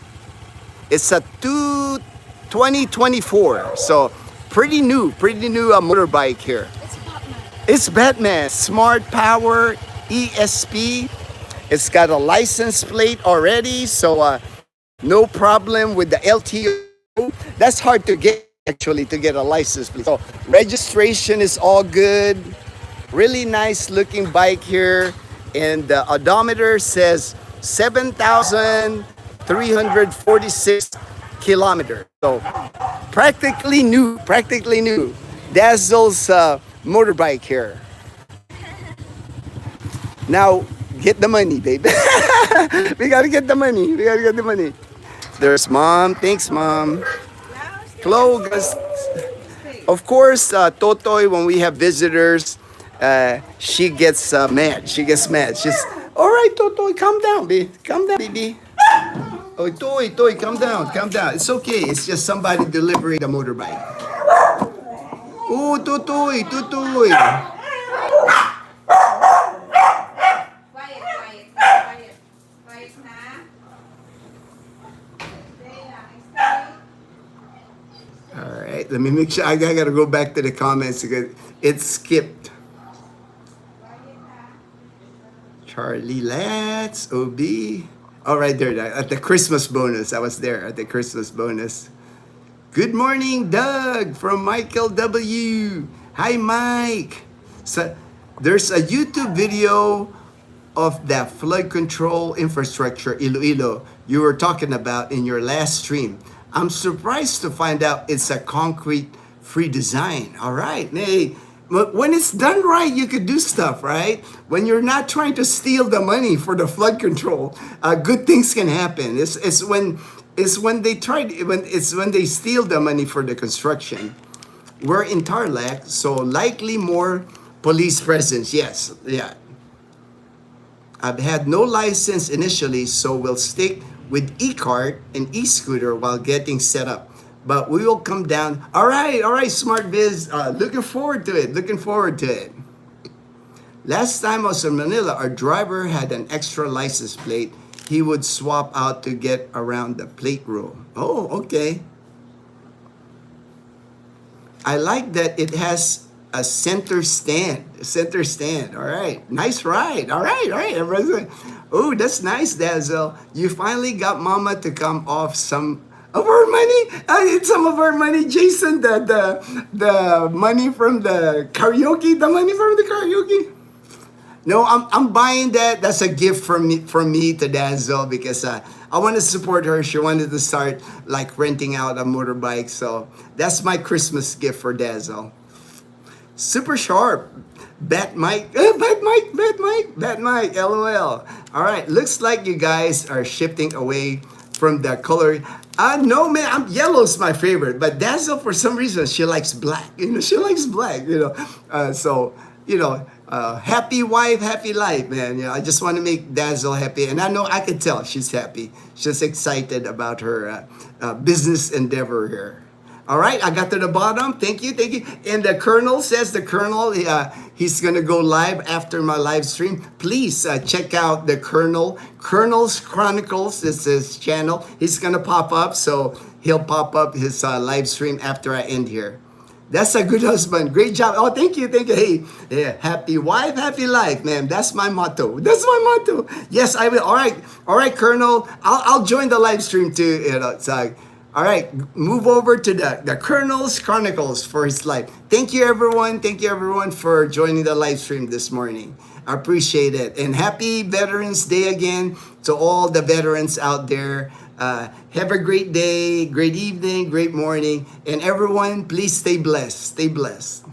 It's a 2024. So pretty new motorbike here. It's Batman. Smart Power ESP. It's got a license plate already, so no problem with the LTO. That's hard to get, actually, to get a license plate. So registration is all good. Really nice looking bike here. And the odometer says 7,346 kilometers. So practically new. Dazzle's motorbike here. Now, get the money, baby. We gotta get the money. There's Mom. Thanks, Mom. Chloe, of course, Totoy, when we have visitors, she gets mad. She's, all right, Totoy, calm down, baby. Oh, Toy, calm down. It's okay. It's just somebody delivering the motorbike. Oh, Totoy. All right, let me make sure. I gotta go back to the comments because it skipped. Charlie Let's OB. All right, there at the Christmas bonus. I was there at the Christmas bonus. Good morning, Doug from Michael W. Hi, Mike. So there's a YouTube video of that flood control infrastructure Iloilo you were talking about in your last stream. I'm surprised to find out it's a concrete-free design. All right, hey, when it's done right, you could do stuff, right? When you're not trying to steal the money for the flood control, good things can happen. It's when they steal the money for the construction. We're in Tarlac, so likely more police presence. Yes, yeah. I've had no license initially, so we'll stick with e-cart and e-scooter while getting set up. But we will come down. All right, Smart Biz. Looking forward to it. Last time I was in Manila, our driver had an extra license plate he would swap out to get around the plate row. Oh, okay. I like that it has a center stand. Center stand. All right. Nice ride. All right. All right. Everyone's like, oh, that's nice, Dazzle. You finally got Mama to come off some of our money. It's some of our money, Jason. The money from the karaoke. The money from the karaoke. No, I'm buying that. That's a gift from me to Dazzle because I want to support her. She wanted to start like renting out a motorbike, so that's my Christmas gift for Dazzle. Super sharp. Bat Mike, Bat Mike, LOL. All right, looks like you guys are shifting away from the color. No, man, yellow's my favorite, but Dazzle, for some reason, she likes black. She likes black, So, happy wife, happy life, man. I just want to make Dazzle happy. And I know I can tell she's happy. She's excited about her business endeavor here. All right, I got to the bottom. Thank you. And the Colonel says he's going to go live after my live stream. Please check out the Colonel's Chronicles. This is his channel. He's going to pop up, so he'll pop up his live stream after I end here. That's a good husband. Great job. Oh, thank you. Hey, yeah, happy wife, happy life, man. That's my motto. Yes, I will. All right, Colonel. I'll join the live stream too. So, all right, move over to the Colonel's Chronicles for his life. Thank you, everyone. For joining the live stream this morning. I appreciate it. And happy Veterans Day again to all the veterans out there. Have a great day, great evening, great morning. And everyone, please stay blessed. Stay blessed.